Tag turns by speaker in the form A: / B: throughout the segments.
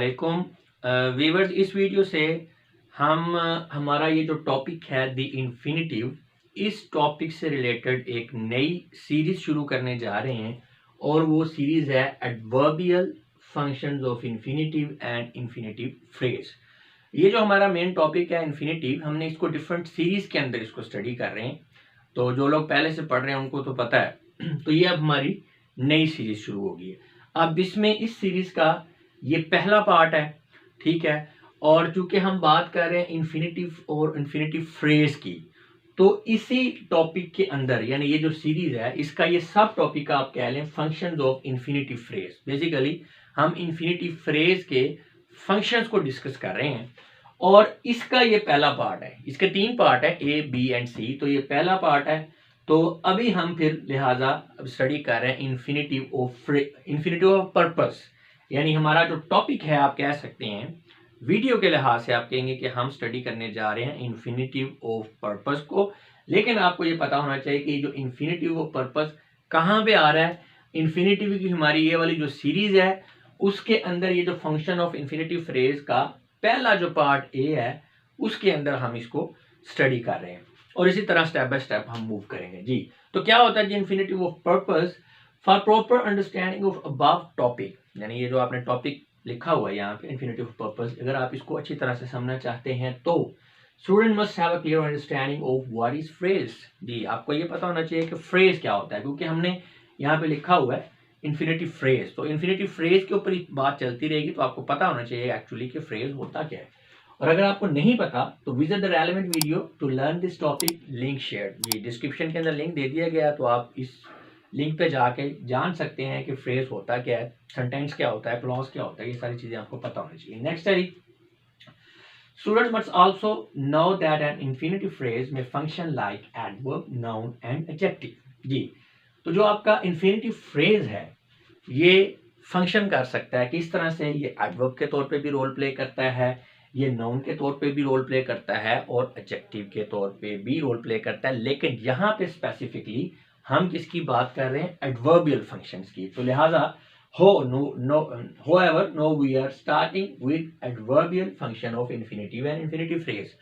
A: वालेकुम वीवर्स। इस वीडियो से हम हमारा ये जो टॉपिक है द इन्फिनिटिव, इस टॉपिक से रिलेटेड एक नई सीरीज शुरू करने जा रहे हैं और वो सीरीज है adverbial functions of infinitive and infinitive phrase. ये जो हमारा मेन टॉपिक है इन्फिनिटिव, हमने इसको डिफरेंट सीरीज के अंदर इसको स्टडी कर रहे हैं। तो जो लोग पहले से पढ़ रहे हैं उनको तो पता है। तो ये अब हमारी नई सीरीज शुरू होगी है। अब इसमें इस सीरीज का ये पहला पार्ट है, ठीक है। और चूंकि हम बात कर रहे हैं इन्फिनिटिव और इन्फिनिटिव फ्रेज की, तो इसी टॉपिक के अंदर यानी ये जो सीरीज है इसका ये सब टॉपिक आप कह लें functions of infinitive phrase. Basically हम इन्फिनिटिव फ्रेज के फंक्शंस को डिस्कस कर रहे हैं और इसका ये पहला पार्ट है। इसके 3 पार्ट है, ए बी एंड सी। तो ये पहला पार्ट है। तो अभी हम फिर लिहाजा स्टडी कर रहे हैं इन्फिनिटिव ऑफ पर्पस, यानी हमारा जो टॉपिक है आप कह सकते हैं वीडियो के लिहाज से आप कहेंगे कि हम स्टडी करने जा रहे हैं इन्फिनिटिव ऑफ पर्पस को। लेकिन आपको ये पता होना चाहिए कि जो इन्फिनिटिव ऑफ पर्पस कहाँ पे आ रहा है। इन्फिनिटिव की हमारी ये वाली जो सीरीज है उसके अंदर ये जो फंक्शन ऑफ इन्फिनिटिव फ्रेज का पहला जो पार्ट ए है उसके अंदर हम इसको स्टडी कर रहे हैं और इसी तरह स्टेप बाय स्टेप हम मूव करेंगे जी। तो क्या होता है जी infinitive of purpose for proper understanding of above topic, यानी ये जो आपने टॉपिक लिखा हुआ है यहाँ पे इन्फिनिटिव ऑफ पर्पस, अगर आप इसको अच्छी तरह से समझना चाहते हैं तो student must have a clear understanding of what is phrase. जी आपको ये पता होना चाहिए कि फ्रेज क्या होता है, क्योंकि हमने यहाँ पे लिखा हुआ है इन्फिनिटिव फ्रेज। तो इन्फिनिटिव फ्रेज के ऊपर बात चलती रहेगी, तो आपको पता होना चाहिए एक्चुअली कि फ्रेज होता क्या है। और अगर आपको नहीं पता तो visit the relevant video to learn this topic, link share. ये डिस्क्रिप्शन के अंदर लिंक दे दिया गया, तो आप इस लिंक पे जाके जान सकते हैं कि फ्रेज होता क्या है, सेंटेंस क्या होता है, क्लॉज क्या होता है, ये सारी चीजें आपको पता होनी चाहिए। नेक्स्ट है students must also know that an infinitive phrase में function like adverb, noun and adjective. जी तो जो आपका इन्फिनिटिव फ्रेज है ये फंक्शन कर सकता है किस तरह से, ये एडवर्ब के तौर पे भी रोल प्ले करता है, ये नाउन के तौर पे भी रोल प्ले करता है और एडजेक्टिव के तौर पे भी रोल प्ले करता है। लेकिन यहाँ पे स्पेसिफिकली हम किसकी बात कर रहे हैं, एडवर्बियल फंक्शंस की। तो लिहाजा however no we are starting with adverbial function of infinitive and infinitive phrase.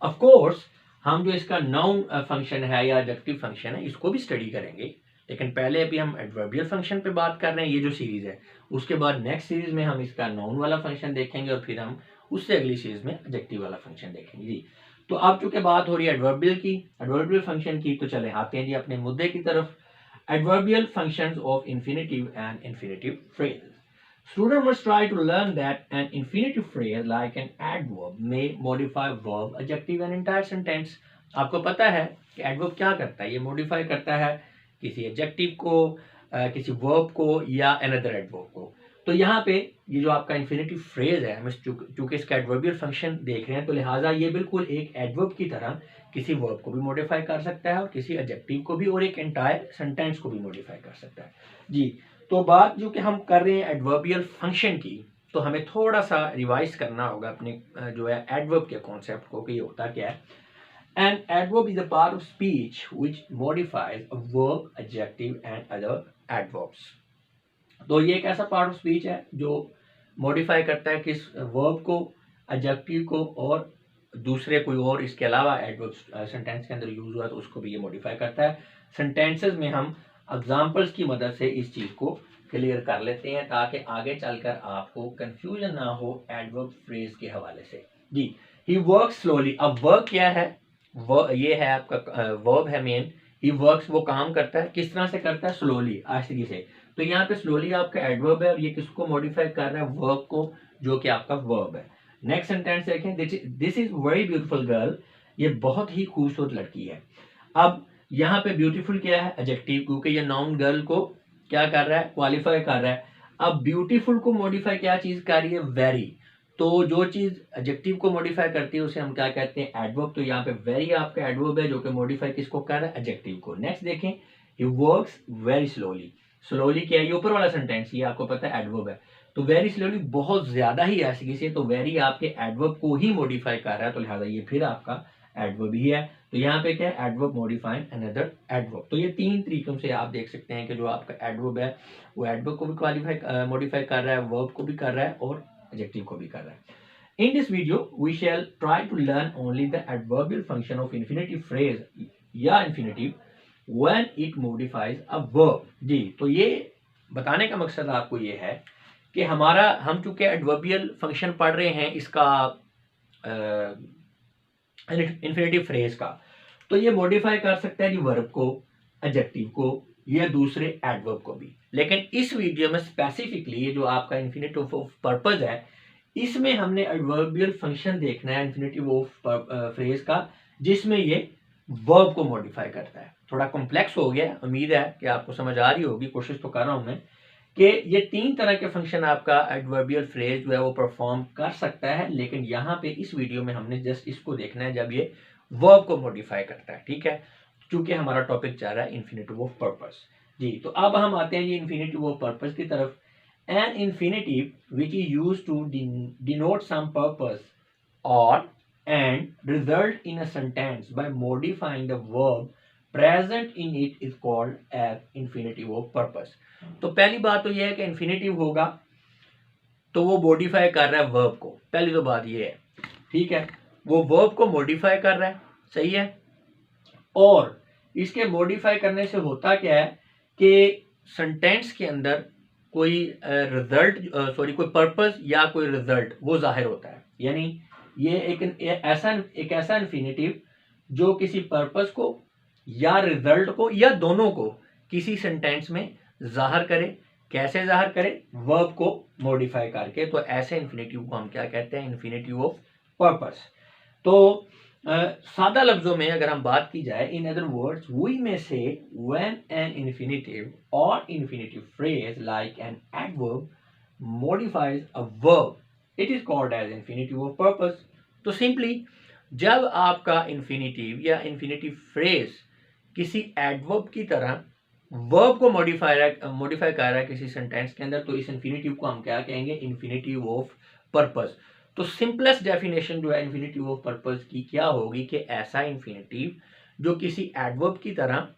A: of course हम जो इसका नाउन फंक्शन है या एडजेक्टिव फंक्शन है इसको भी स्टडी करेंगे, लेकिन पहले अभी हम एडवर्बियल फंक्शन पे बात कर रहे हैं, ये जो सीरीज है। उसके बाद नेक्स्ट सीरीज में हम इसका नाउन वाला फंक्शन देखेंगे और फिर हम उससे अगली सीरीज में एडजेक्टिव वाला फंक्शन देखेंगे जी। तो अब चूंकि बात हो रही है एडवर्बियल फंक्शन की, तो चले आते हैं जी अपने मुद्दे की तरफ। Adverbial functions of infinitive and infinitive phrases. Student must try to learn that an infinitive phrase like an adverb may modify verb, adjective and entire sentence. आपको पता है कि adverb क्या करता है, ये modify करता है किसी adjective को, किसी verb को या another adverb को। तो यहाँ पे ये जो आपका इन्फिनिटिव फ्रेज है, हम चूंकि इसका एडवर्बियल फंक्शन देख रहे हैं, तो लिहाजा ये बिल्कुल एक एडवर्ब की तरह किसी वर्ब को भी मॉडिफाई कर सकता है और किसी एडजेक्टिव को भी और एक एंटायर सेंटेंस को भी मॉडिफाई कर सकता है जी। तो बात जो कि हम कर रहे हैं एडवर्बियल फंक्शन की, तो हमें थोड़ा सा रिवाइज करना होगा अपने जो है एडवर्ब के कॉन्सेप्ट को कि ये होता क्या है। N adverb is a part of speech which modifies a verb, adjective and other adverbs. तो ये एक ऐसा पार्ट ऑफ स्पीच है जो मॉडिफाई करता है किस वर्ब को, एडजेक्टिव को और दूसरे कोई और इसके अलावा एडवर्ब सेंटेंस के अंदर यूज हुआ तो उसको भी ये मॉडिफाई करता है। सेंटेंसेस में हम एग्जांपल्स की मदद से इस चीज को क्लियर कर लेते हैं ताकि आगे चलकर आपको कंफ्यूजन ना हो एडवर्ब फ्रेज के हवाले से जी। ही वर्क स्लोली, अब वर्क क्या है, ये है आपका वर्ब है मेन। ही वर्क्स, वो काम करता है, किस तरह से करता है, स्लोली, आहिस्ते से। तो यहाँ पे स्लोली आपका एडवर्ब है और ये किसको मॉडिफाई कर रहा है, वर्ब को, जो कि आपका वर्ब है। नेक्स्ट सेंटेंस देखें, this is very beautiful girl, ये बहुत ही खूबसूरत लड़की है। अब यहाँ पे ब्यूटीफुल क्या है, एडजेक्टिव, क्योंकि ये नाउन गर्ल को क्या कर रहा है, क्वालिफाई कर रहा है। अब ब्यूटीफुल को मॉडिफाई क्या चीज कर रही है, वेरी। तो जो चीज एडजेक्टिव को मॉडिफाई करती है उसे हम क्या कहते हैं, एडवर्ब। तो यहाँ पे वेरी आपका एडवर्ब है जो कि मॉडिफाई किसको कर रहा है, एडजेक्टिव को। नेक्स्ट देखें, he works very slowly, slowly क्या है, ये ऊपर वाला सेंटेंस, ये आपको पता है एडवर्ब है। तो वेरी स्लोली बहुत ज्यादा ही ऐसी से, तो वेरी आपके एडवर्ब को ही मॉडिफाई कर रहा है, तो लिहाजा ये फिर आपका एडवर्ब ही है। तो यहाँ पे क्या है, एडवर्ब मॉडिफाइंग अनदर एडवर्ब। तो ये 3 तरीकों से आप देख सकते हैं कि जो आपका एडवर्ब है वो एडवर्ब को भी क्वालिफाई मॉडिफाई कर रहा है, वर्ब को भी कर रहा है और एडजेक्टिव को भी कर रहा है। In this video, we shall try to learn only the adverbial function of infinitive phrase या infinitive when it modifies a verb। जी, तो ये बताने का मकसद आपको ये है कि हम चूंकि एडवर्बियल फंक्शन पढ़ रहे हैं इसका इन्फिनेटिव फ्रेज का, तो ये मॉडिफाई कर सकता है जी वर्ब को, एडजेक्टिव को या दूसरे एडवर्ब को भी। लेकिन इस वीडियो में स्पेसिफिकली ये जो आपका इन्फिनेटिव ऑफ पर्पस है, इसमें हमने एडवर्बियल फंक्शन देखना है इन्फिनेटिव ऑफ फ्रेज का, जिसमें ये वर्ब को मॉडिफाई करता है। थोड़ा कॉम्प्लेक्स हो गया, उम्मीद है कि आपको समझ आ रही होगी, कोशिश तो कर रहा हूं मैं कि ये 3 तरह के फंक्शन आपका एडवर्बियल फ्रेज जो है वो परफॉर्म कर सकता है। लेकिन यहाँ पे इस वीडियो में हमने जस्ट इसको देखना है जब ये वर्ब को मॉडिफाई करता है, ठीक है, क्योंकि हमारा टॉपिक जा रहा है इन्फिनेटिव ऑफ पर्पस। जी, तो अब हम आते हैं जी इन्फिनेटिव ऑफ पर्पस की तरफ। An infinitive which is used to denote some purpose or and result in a sentence by modifying the verb present in it is called as infinitive of purpose। तो पहली बात तो यह है कि infinitive होगा तो वो मॉडिफाई कर रहा है वर्ब को, पहली तो बात ये है, ठीक है, वो वर्ब को मॉडिफाई कर रहा है, सही है। और इसके मॉडिफाई करने से होता क्या है कि सेंटेंस के अंदर कोई कोई पर्पस या कोई रिजल्ट वो जाहिर होता है। यानी ये एक ऐसा इन्फिनेटिव जो किसी पर्पस को या रिजल्ट को या दोनों को किसी सेंटेंस में जाहिर करे। कैसे जाहिर करे? वर्ब को मॉडिफाई करके। तो ऐसे इन्फिनेटिव को हम क्या कहते हैं? Infinitive of purpose. तो सादा लफ्जों में अगर हम बात की जाए, in other words we may say when an infinitive और infinitive phrase like an adverb modifies a verb it is called as infinitive of purpose. तो सिंपली जब आपका इन्फिनेटिव या इन्फिनेटिव फ्रेज किसी एडवर्ब की तरह वर्ब को मॉडिफाई कर रहा है किसी सेंटेंस के अंदर, तो इस इन्फिनेटिव को हम क्या कहेंगे? Infinitive of purpose. तो सिंपलेस्ट डेफिनेशन जो है इन्फिनेटिव ऑफ पर्पस की क्या होगी कि ऐसा इन्फिनेटिव जो किसी एडवर्ब की तरह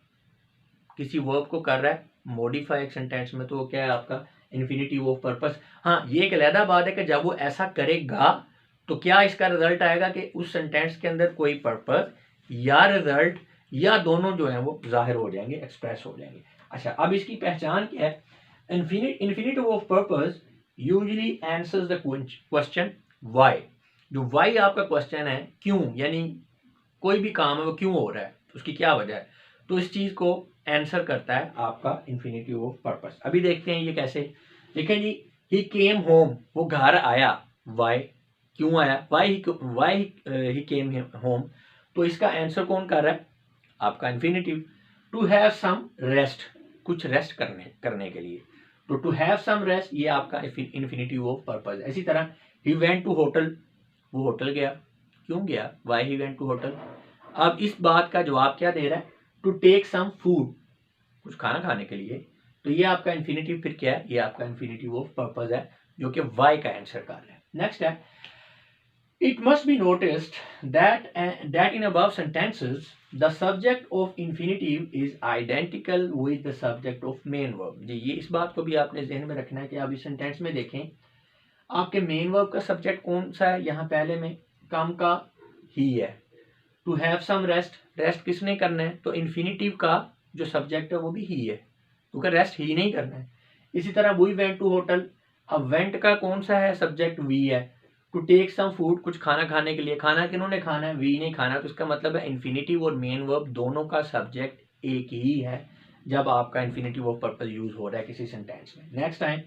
A: किसी वर्ब को कर रहा है मॉडिफाई एक सेंटेंस में, तो वो क्या है? आपका इन्फिनेटिव ऑफ पर्पस। हाँ, ये एक अलग बात है कि जब वो ऐसा करेगा तो क्या इसका रिजल्ट आएगा कि उस सेंटेंस के अंदर कोई पर्पस या रिजल्ट या दोनों जो है वो जाहिर हो जाएंगे, एक्सप्रेस हो जाएंगे। अच्छा, अब इसकी पहचान क्या है? Infinitive of purpose usually answers the question Y. जो वाई आपका क्वेश्चन है, क्यों, यानी कोई भी काम है वो क्यों हो रहा है, उसकी क्या वजह है, तो इस चीज को आंसर करता है आपका इन्फिनेटिव ऑफ पर्पस। अभी देखते हैं ये कैसे। देखें जी, ही केम होम, वो घर आया। वाई, क्यों आया? Why he came home. तो इसका आंसर कौन कर रहा है? आपका infinitive. To have some rest, कुछ रेस्ट करने के लिए। तो टू हैव सम रेस्ट ये आपका इन्फिनेटिव ऑफ पर्पस। इसी तरह ही वेंट टू होटल, वो होटल गया। क्यों गया? Why he went to hotel. अब इस बात का जवाब क्या दे रहा है? टू टेक सम फूड, कुछ खाना खाने के लिए। तो ये आपका इन्फिनेटिव फिर क्या है? ये आपका इन्फिनेटिव ऑफ पर्पस है जो कि वाई का आंसर कर रहा है। नेक्स्ट है, it must be noticed that in above sentences the subject of infinitive is identical with the subject of main verb. जी, ये इस बात को भी आपने जहन में रखना है कि आप इस सेंटेंस में देखें आपके मेन वर्ब का सब्जेक्ट कौन सा है? यहाँ पहले में काम का ही है। To have some rest, rest किसने करना है? तो इन्फिनेटिव का जो सब्जेक्ट है वो भी ही है, क्योंकि रेस्ट ही नहीं करना है। इसी तरह वी वेंट टू होटल, अब वेंट का कौन सा है? सब्जेक्ट वी है। टू टेक सम फूड, कुछ खाना खाने के लिए। खाना किन्होंने खाना है? वी ने खाना। तो इसका मतलब है इन्फिनेटिव और मेन वर्ब दोनों का सब्जेक्ट एक ही है जब आपका इन्फिनेटिव ऑफ पर्पस यूज हो रहा है किसी सेंटेंस में। Next time,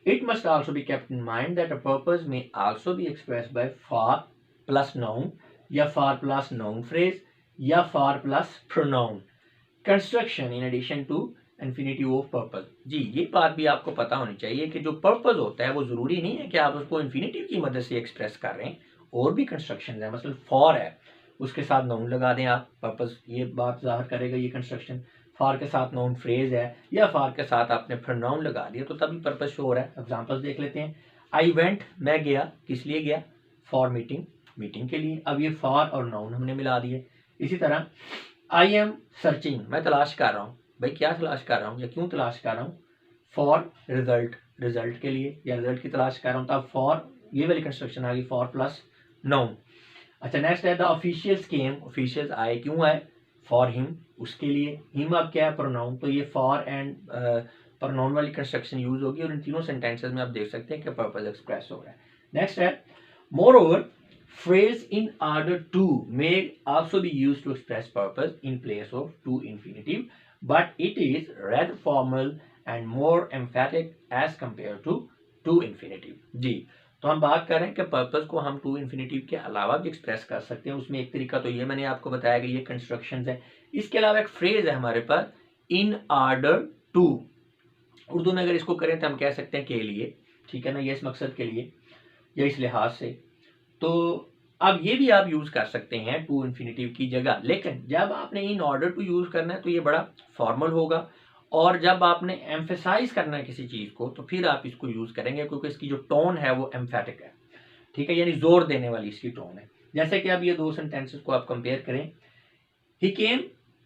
A: it must also be kept in mind that a purpose may also be expressed by for plus noun या for plus noun phrase या for plus pronoun construction in addition to infinitive of purpose। जी, ये बात भी आपको पता होनी चाहिए कि जो पर्पस होता है वो जरूरी नहीं है कि आप उसको इन्फिनेटिव की मदद से एक्सप्रेस कर रहे हैं, और भी कंस्ट्रक्शन है। मतलब फॉर है, उसके साथ नाउन लगा दें आप, पर्पस ये बात जाहिर करेगा ये कंस्ट्रक्शन। फॉर के साथ नाउन फ्रेज है या फॉर के साथ आपने प्रोनाउन लगा दिया तो तभी पर्पस शो हो रहा है। एग्जांपल्स देख लेते हैं। आई वेंट, मैं गया, किस लिए गया? फॉर मीटिंग, मीटिंग के लिए। अब ये फॉर और नाउन हमने मिला दिए। इसी तरह आई एम सर्चिंग, मैं तलाश कर रहा हूँ। भाई क्या तलाश कर रहा हूँ या क्यों तलाश कर रहा हूँ? फॉर रिजल्ट, रिजल्ट के लिए या रिजल्ट की तलाश कर रहा हूँ, तब फॉर ये वाली कंस्ट्रक्शन आ गई, फॉर प्लस नाउन। अच्छा नेक्स्ट है द ऑफिशियल्स केम, ऑफिशियल्स आए, क्यों आए? फॉर हिम, उसके लिए। हिम अब क्या है? प्रोनाउन, तो ये फॉर एंड प्रोनाउन वाली कंस्ट्रक्शन यूज होगी और इन तीनों सेंटेंसेस में आप देख सकते हैं कि पर्पस एक्सप्रेस हो रहा है। नेक्स्ट है more over phrase in order to may also be used to express purpose in place of to infinitive, but it is rather formal and more emphatic as compared to infinitive। जी, तो हम बात कर रहे हैं कि purpose को हम to infinitive के अलावा भी एक्सप्रेस कर सकते हैं। उसमें एक तरीका तो ये मैंने आपको बताया कि ये कंस्ट्रक्शंस है। इसके अलावा एक फ्रेज है हमारे पास, इन ऑर्डर टू। उर्दू में अगर इसको करें तो हम कह सकते हैं के लिए, ठीक है ना, ये इस मकसद के लिए या इस लिहाज से। तो अब ये भी आप यूज कर सकते हैं टू इन्फिनेटिव की जगह, लेकिन जब आपने इन ऑर्डर टू यूज करना है तो ये बड़ा फॉर्मल होगा, और जब आपने एम्फेसाइज करना है किसी चीज को तो फिर आप इसको यूज करेंगे, क्योंकि इसकी जो टोन है वो एम्फेटिक है, ठीक है, यानी जोर देने वाली इसकी टोन है। जैसे कि अब ये दो सेंटेंसेस को आप कंपेयर करें, he came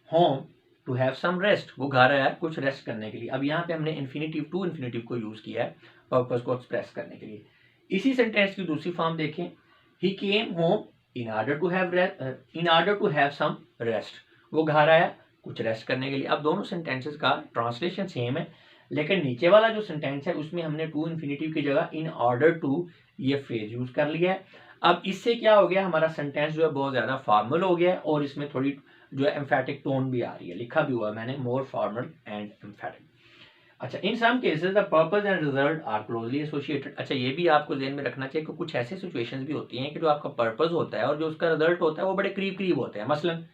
A: home to have some rest, वो घर आया कुछ रेस्ट करने के लिए। अब यहाँ पे हमने इन्फिनेटिव टू इन्फिनेटिव को यूज किया है पर्पस को एक्सप्रेस करने के लिए। इसी सेंटेंस की दूसरी फॉर्म देखें, he came home in order to have some rest, वो घर आया कुछ रेस्ट करने के लिए। अब दोनों सेंटेंसेस का ट्रांसलेशन सेम है, लेकिन नीचे वाला जो सेंटेंस है उसमें हमने टू इन्फिनेटिव की जगह इन ऑर्डर टू ये फ्रेज यूज कर लिया है। अब इससे क्या हो गया, हमारा सेंटेंस जो है बहुत ज्यादा फॉर्मल हो गया है और इसमें थोड़ी जो है एम्फेटिक टोन भी आ रही है, लिखा भी हुआ है मैंने, मोर फॉर्मल एंड एम्फेटिक। अच्छा, in some cases the purpose and result are closely associated. अच्छा, ये भी आपको ध्यान में रखना चाहिए कि कुछ ऐसे सिचुएशंस भी होती हैं कि जो आपका पर्पस होता है और जो उसका रिजल्ट होता है वो बड़े करीब करीब होते हैं। मसलन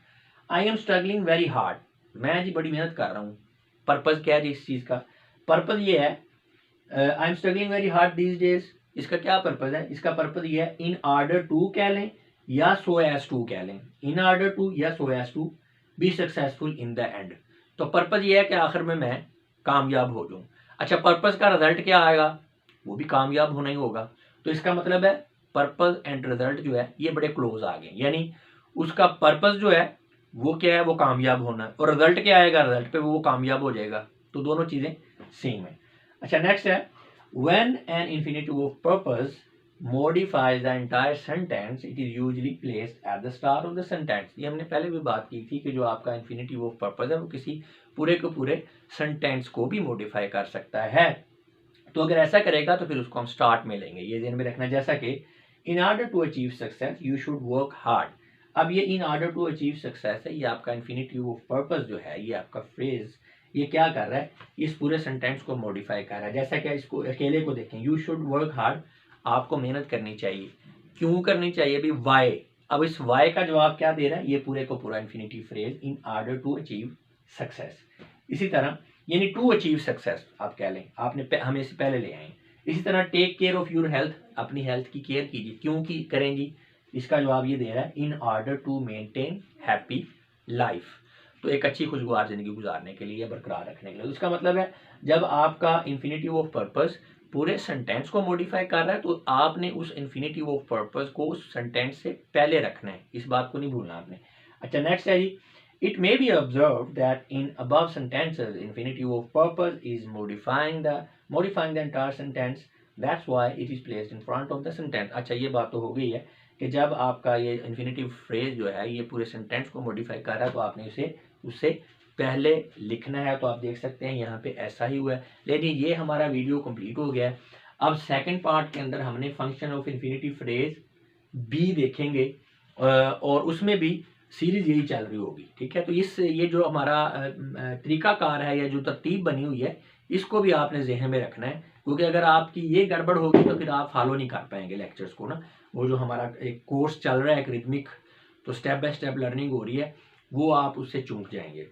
A: I am struggling very hard, मैं जी बड़ी मेहनत कर रहा हूँ। पर्पस क्या है जी इस चीज का? पर्पस ये है, I am struggling very hard these days, इसका क्या पर्पस है? इसका पर्पस ये है इन ऑर्डर टू कह लें या सो एज टू कह लें, इन ऑर्डर टू या so as to be successful in the end. तो पर्पस ये है कि आखिर में मैं कामयाब हो जाऊं। अच्छा, पर्पस का रिजल्ट क्या आएगा? वो भी कामयाब होना ही होगा। तो इसका मतलब है पर्पस एंड रिजल्ट जो है ये बड़े क्लोज आ गए, यानी उसका पर्पस जो है वो क्या है, वो कामयाब होना है, और रिजल्ट क्या आएगा, रिजल्ट पे वो कामयाब हो जाएगा। तो दोनों चीजें सेम है। अच्छा, नेक्स्ट है when an infinitive of purpose modifies the entire sentence it is usually placed at the start of the sentence। ये हमने पहले भी बात की थी कि जो आपका infinitive of purpose है वो किसी पूरे के पूरे सेंटेंस को भी मॉडिफाई कर सकता है। तो अगर ऐसा करेगा तो फिर उसको हम स्टार्ट में लेंगे, ये ध्यान में रखना। जैसा कि in order to achieve success you should work hard. अब ये in order to achieve success है, ये आपका इन्फिनिटिव ऑफ पर्पस जो है, ये आपका फ्रेज ये क्या कर रहा है, इस पूरे सेंटेंस को मॉडिफाई कर रहा है। जैसा कि इसको अकेले को देखें, यू शुड वर्क हार्ड, आपको मेहनत करनी चाहिए। क्यों करनी चाहिए भी? वाई। अब इस वाई का जवाब क्या दे रहा है? ये पूरे को पूरा infinitive phrase in order to achieve success. इसी तरह यानी टू अचीव सक्सेस आप कह लें, आपने हमें से पहले ले आए। इसी तरह take care of your health, अपनी हेल्थ की केयर कीजिए। क्यों की करेंगी? इसका जवाब ये दे रहा है in order to maintain happy life, तो एक अच्छी खुशगवार जिंदगी गुजारने के लिए, बरकरार रखने के लिए। तो इसका मतलब है जब आपका इन्फिनिटिव ऑफ पर्पस पूरे सेंटेंस को मॉडिफाई कर रहा है तो आपने उस इन्फिनिटिव ऑफ पर्पस को उस सेंटेंस से पहले रखना है, इस बात को नहीं भूलना आपने। अच्छा, नेक्स्ट है जी, it may be observed that in above sentences infinitive of purpose is modifying the entire sentence, that's why it is placed in front of the sentence। अच्छा, ये बात तो हो गई है कि जब आपका ये इन्फिनिटिव फ्रेज जो है ये पूरे सेंटेंस को मॉडिफाई कर रहा है तो आपने इसे उससे पहले लिखना है। तो आप देख सकते हैं यहाँ पे ऐसा ही हुआ है। लेकिन ये हमारा वीडियो कंप्लीट हो गया है। अब सेकंड पार्ट के अंदर हमने फंक्शन ऑफ इन्फिनिटिव फ्रेज बी देखेंगे और उसमें भी सीरीज यही चल रही होगी, ठीक है। तो इस ये जो हमारा तरीकाकार है या जो तरतीब बनी हुई है इसको भी आपने जहन में रखना है, क्योंकि अगर आपकी ये गड़बड़ होगी तो फिर आप फॉलो नहीं कर पाएंगे लेक्चर्स को ना। वो जो हमारा एक कोर्स चल रहा है एक रिदमिक, तो स्टेप बाय स्टेप लर्निंग हो रही है, वो आप उससे चूक जाएंगे।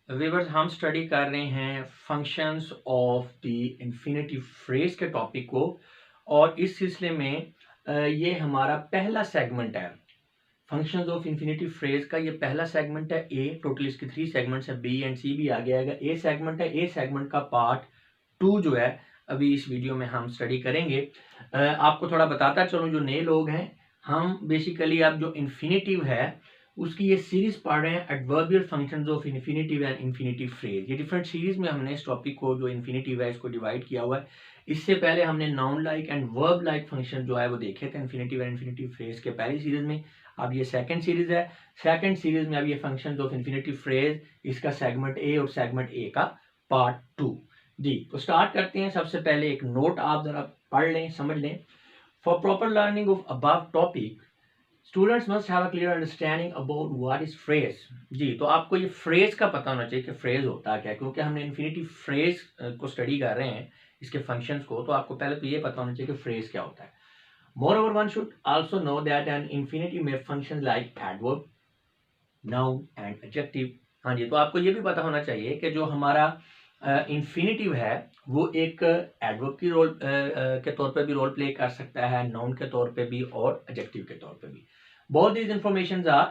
A: व्यूअर्स, हम स्टडी कर रहे हैं functions of the infinitive phrase के टॉपिक को, और इस सिलसिले में ये हमारा पहला सेगमेंट है फंक्शंस ऑफ इन्फिनिटिव फ्रेज का। ये पहला सेगमेंट है ए, टोटल इसके 3 सेगमेंट्स है, बी एंड सी भी आगे आएगा। ए सेगमेंट है, ए सेगमेंट का पार्ट 2 जो है अभी इस वीडियो में हम स्टडी करेंगे। आपको थोड़ा बताता चलूँ, जो नए लोग हैं, हम बेसिकली अब जो इन्फिनेटिव है उसकी ये सीरीज पढ़ रहे हैं, adverbial functions of infinitive and infinitive phrase. ये डिफरेंट सीरीज में हमने इस टॉपिक को, जो इन्फिनेटिव है, इसको डिवाइड किया हुआ है। इससे पहले हमने noun like and verb like function जो है वो देखे थे इन्फिनेटिव एंड इन्फिनेटिव फ्रेज के पहली सीरीज में। अब ये सेकंड सीरीज है। सेकंड सीरीज में अब ये फंक्शंस ऑफ इन्फिनेटिव फ्रेज, इसका सेगमेंट ए और सेगमेंट ए का पार्ट 2। जी, तो स्टार्ट करते हैं। सबसे पहले एक नोट आप जरा पढ़ लें, समझ लें। For proper learning of above topic, students must have a clear understanding about what is phrase. जी, तो आपको ये फ्रेज का पता होना चाहिए कि फ्रेज होता क्या है, क्योंकि हमने इन्फिनेटिव फ्रेज को स्टडी कर रहे हैं, इसके फंक्शंस को। तो आपको पहले तो ये पता होना चाहिए कि फ्रेज क्या होता है। Moreover, one should also know that an infinitive may function like adverb, noun and adjective। हाँ जी, तो आपको ये भी पता होना चाहिए कि जो हमारा इन्फिनेटिव है वो एक एडवर्ब की रोल के तौर पे भी रोल प्ले कर सकता है, नाउन के तौर पे भी और एडजेक्टिव के तौर पे भी। Both these information are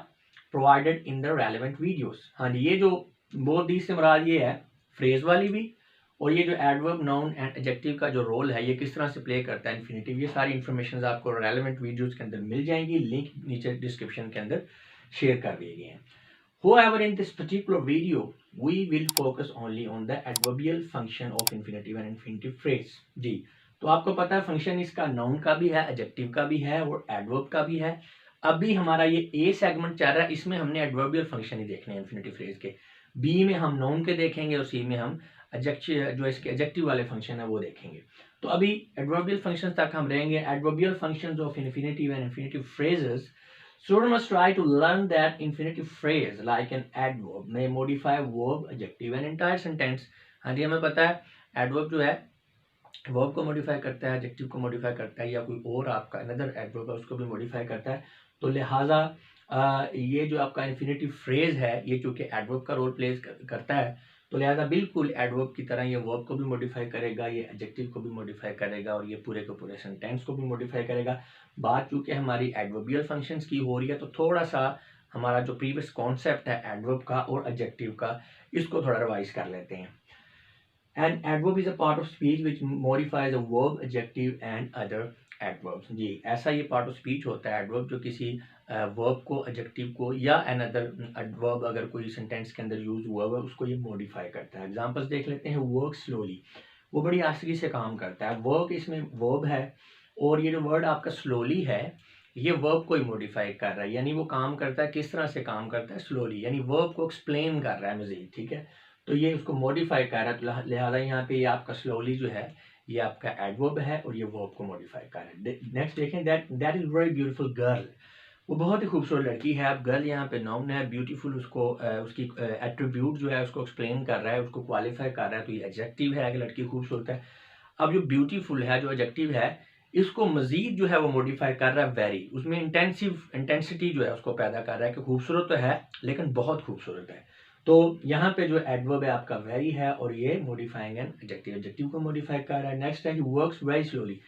A: provided in the relevant videos. हाँ जी, ये जो बोथ दीज से मुराद ये है, फ्रेज वाली भी और ये जो एडवर्ब, नाउन एंड एडजेक्टिव का जो रोल है, ये किस तरह से प्ले करता है इन्फिनेटिव, ये सारी इंफॉर्मेशन आपको रेलेवेंट वीडियोस के अंदर मिल जाएंगी। लिंक नीचे डिस्क्रिप्शन के अंदर शेयर कर दिए गए हैं। However, in this particular video, we will focus only on the adverbial function of infinitive and infinitive phrase। जी, तो आपको पता है फंक्शन इसका नाउन का भी है, एडजेक्टिव का भी है और एडवर्ब का भी है। अभी हमारा ये ए सेगमेंट चल रहा है, इसमें हमने एडवर्बियल फंक्शन ही देखने हैं इन्फिनेटिव फ्रेज के। बी में हम नाउन के देखेंगे और सी में हम एडजेक्टिव, जो इसके एडजेक्टिव वाले फंक्शन है वो देखेंगे। तो अभी एडवर्बियल फंक्शन तक हम रहेंगे। Adverbial functions of infinitive and infinitive phrases, student must try to learn that infinitive phrase like an adverb may modify verb, adjective and entire sentence। हाँ जी, हमें पता है adverb जो है verb को modify करता है, adjective को modify करता है, या कोई और आपका another adverb है उसको भी modify करता है। तो लिहाजा ये जो आपका infinitive phrase है, ये चूँकि adverb का रोल प्ले करता है, तो लिहाजा बिल्कुल एडवर्ब की तरह ये वर्ब को भी मॉडिफाई करेगा, ये एडजेक्टिव को भी मॉडिफाई करेगा और ये पूरे के पूरे सेंटेंस को भी मॉडिफाई करेगा। बात चूंकि हमारी एडवर्बियल फंक्शंस की हो रही है, तो थोड़ा सा हमारा जो प्रीवियस कॉन्सेप्ट है एडवर्ब का और एडजेक्टिव का, इसको थोड़ा रिवाइज कर लेते हैं। An adverb is a part of speech which modifies a verb, adjective and other adverbs. जी, ऐसा ये पार्ट ऑफ स्पीच होता है एडवर्ब, जो किसी वर्ब को, एडजेक्टिव को या अनदर एडवर्ब अगर कोई सेंटेंस के अंदर यूज हुआ हुआ है उसको ये मॉडिफाई करता है। एग्जांपल्स देख लेते हैं। वर्क स्लोली, वो बड़ी आसानी से काम करता है। वर्क इसमें वर्ब है और ये जो वर्ड आपका स्लोली है, ये वर्ब को ही मॉडिफाई कर रहा है, यानी वो काम करता है, किस तरह से काम करता है, स्लोली, यानी वर्ब को एक्सप्लेन कर रहा है मजीद। ठीक है, तो ये उसको मॉडिफाई कर रहा है, तो लिहाजा यहाँ पे ये आपका स्लोली जो है ये आपका एडवर्ब है और ये वर्ब को मॉडिफाई कर रहा है। नेक्स्ट देखें, that is very beautiful girl, वो बहुत ही खूबसूरत लड़की है। अब गर्ल यहाँ पे नाउन है, ब्यूटीफुल उसको उसकी एट्रीब्यूट जो है उसको एक्सप्लेन कर रहा है, उसको क्वालिफाई कर रहा है, तो ये एडजेक्टिव है कि लड़की खूबसूरत है। अब जो ब्यूटीफुल है, जो एडजेक्टिव है, इसको मजीद जो है वो मॉडिफाई कर रहा है वेरी, उसमें इंटेंसिटी जो है उसको पैदा कर रहा है कि खूबसूरत तो है लेकिन बहुत खूबसूरत है। तो यहाँ पे जो एडवर्ब है आपका वेरी है और ये मॉडिफाइंग एन एडजेक्टिव, एडजेक्टिव को मॉडिफाई कर रहा है। नेक्स्ट है कि वर्क्स वेरी स्लोली,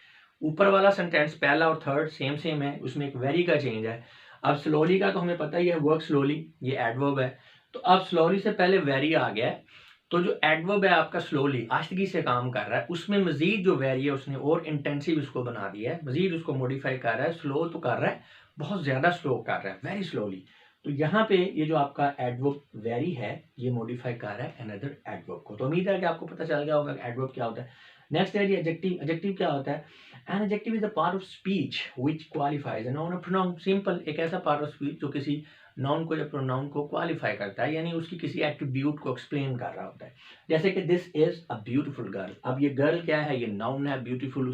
A: ऊपर वाला सेंटेंस पहला और थर्ड सेम है, उसमें एक वेरी का चेंज है। अब स्लोली का तो हमें पता ही है, वर्क स्लोली ये एडवर्ब है, तो अब स्लोली से पहले वेरी आ गया है, तो जो एडवर्ब है आपका स्लोली, आहिस्तगी से काम कर रहा है, उसमें मजीद जो वेरी है उसने और इंटेंसिव उसको बना दिया है, मजीद उसको मॉडिफाई कर रहा है। स्लो तो कर रहा है, बहुत ज़्यादा स्लो कर रहा है, वेरी स्लोली। तो यहाँ पे ये जो आपका एडवर्ब वेरी है ये मॉडिफाई कर रहा है अनदर एडवर्ब को। तो उम्मीद है कि आपको पता चल गया होगा एडवर्ब क्या होता है। नेक्स्ट है एडजेक्टिव। एडजेक्टिव क्या होता है? An adjective is a part of speech which qualifies a noun और प्रोनाउन। सिंपल, एक ऐसा पार्ट ऑफ स्पीच जो किसी नाउन को या प्रोनाउन को क्वालिफाई करता है, यानी उसकी किसी एट्रीब्यूट को एक्सप्लेन कर रहा होता है। जैसे कि this is a beautiful girl, अब ये गर्ल क्या है? ये नाउन है, ब्यूटीफुल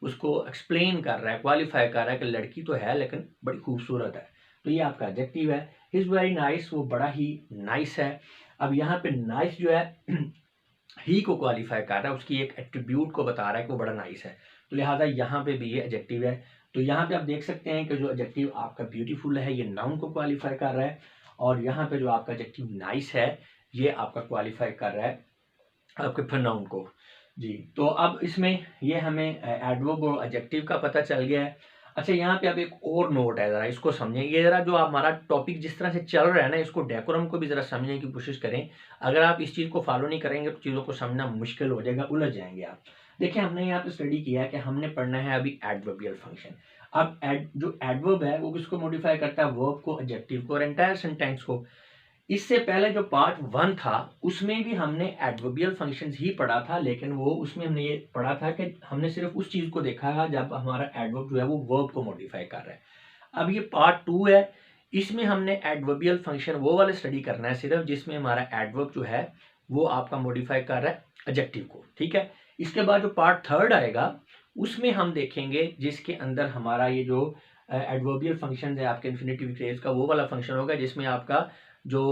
A: उसको एक्सप्लेन कर रहा है, क्वालिफाई कर रहा है कि लड़की तो है लेकिन बड़ी खूबसूरत है, तो ये आपका एडजेक्टिव है। इज वेरी नाइस, वो बड़ा ही नाइस है। अब यहाँ पे नाइस जो है ही को क्वालिफाई कर रहा है, उसकी एक एट्रीब्यूट को बता रहा है कि वो बड़ा नाइस है, तो लिहाजा यहाँ पे भी ये एडजेक्टिव है। तो यहाँ पे आप देख सकते हैं कि जो एडजेक्टिव आपका ब्यूटीफुल है ये नाउन को क्वालिफाई कर रहा है, और यहाँ पे जो आपका एडजेक्टिव नाइस है ये आपका क्वालिफाई कर रहा है आपके प्रोनाउन को। जी, तो अब इसमें ये हमें एडवर्ब और एडजेक्टिव का पता चल गया है। अच्छा, यहाँ पे अब एक और नोट है, ज़रा इसको समझें। ये ज़रा जो हमारा टॉपिक जिस तरह से चल रहा है ना, इसको डेकोरम को भी ज़रा समझने की कोशिश करें। अगर आप इस चीज़ को फॉलो नहीं करेंगे तो चीज़ों को समझना मुश्किल हो जाएगा, उलझ जाएंगे आप। देखिए, हमने यहाँ पे स्टडी किया है कि हमने पढ़ना है अभी एडवर्बियल फंक्शन। अब जो एडवर्ब है वो किसको मॉडिफाई करता है? वर्ब को, एडजेक्टिव को और एंटायर सेंटेंस को। इससे पहले जो पार्ट 1 था उसमें भी हमने एडवर्बियल फंक्शंस ही पढ़ा था, लेकिन वो उसमें हमने ये पढ़ा था कि हमने सिर्फ उस चीज़ को देखा है जब हमारा एडवर्ब जो है वो वर्ब को मॉडिफाई कर रहा है। अब ये पार्ट 2 है, इसमें हमने एडवर्बियल फंक्शन वो वाले स्टडी करना है सिर्फ जिसमें हमारा एडवर्ब जो है वो आपका मॉडिफाई कर रहा है एडजेक्टिव को, ठीक है। इसके बाद जो पार्ट 3 आएगा उसमें हम देखेंगे जिसके अंदर हमारा ये जो एडवर्बियल फंक्शन है आपके इन्फिनेटिव फ्रेज का, वो वाला फंक्शन होगा जिसमें आपका जो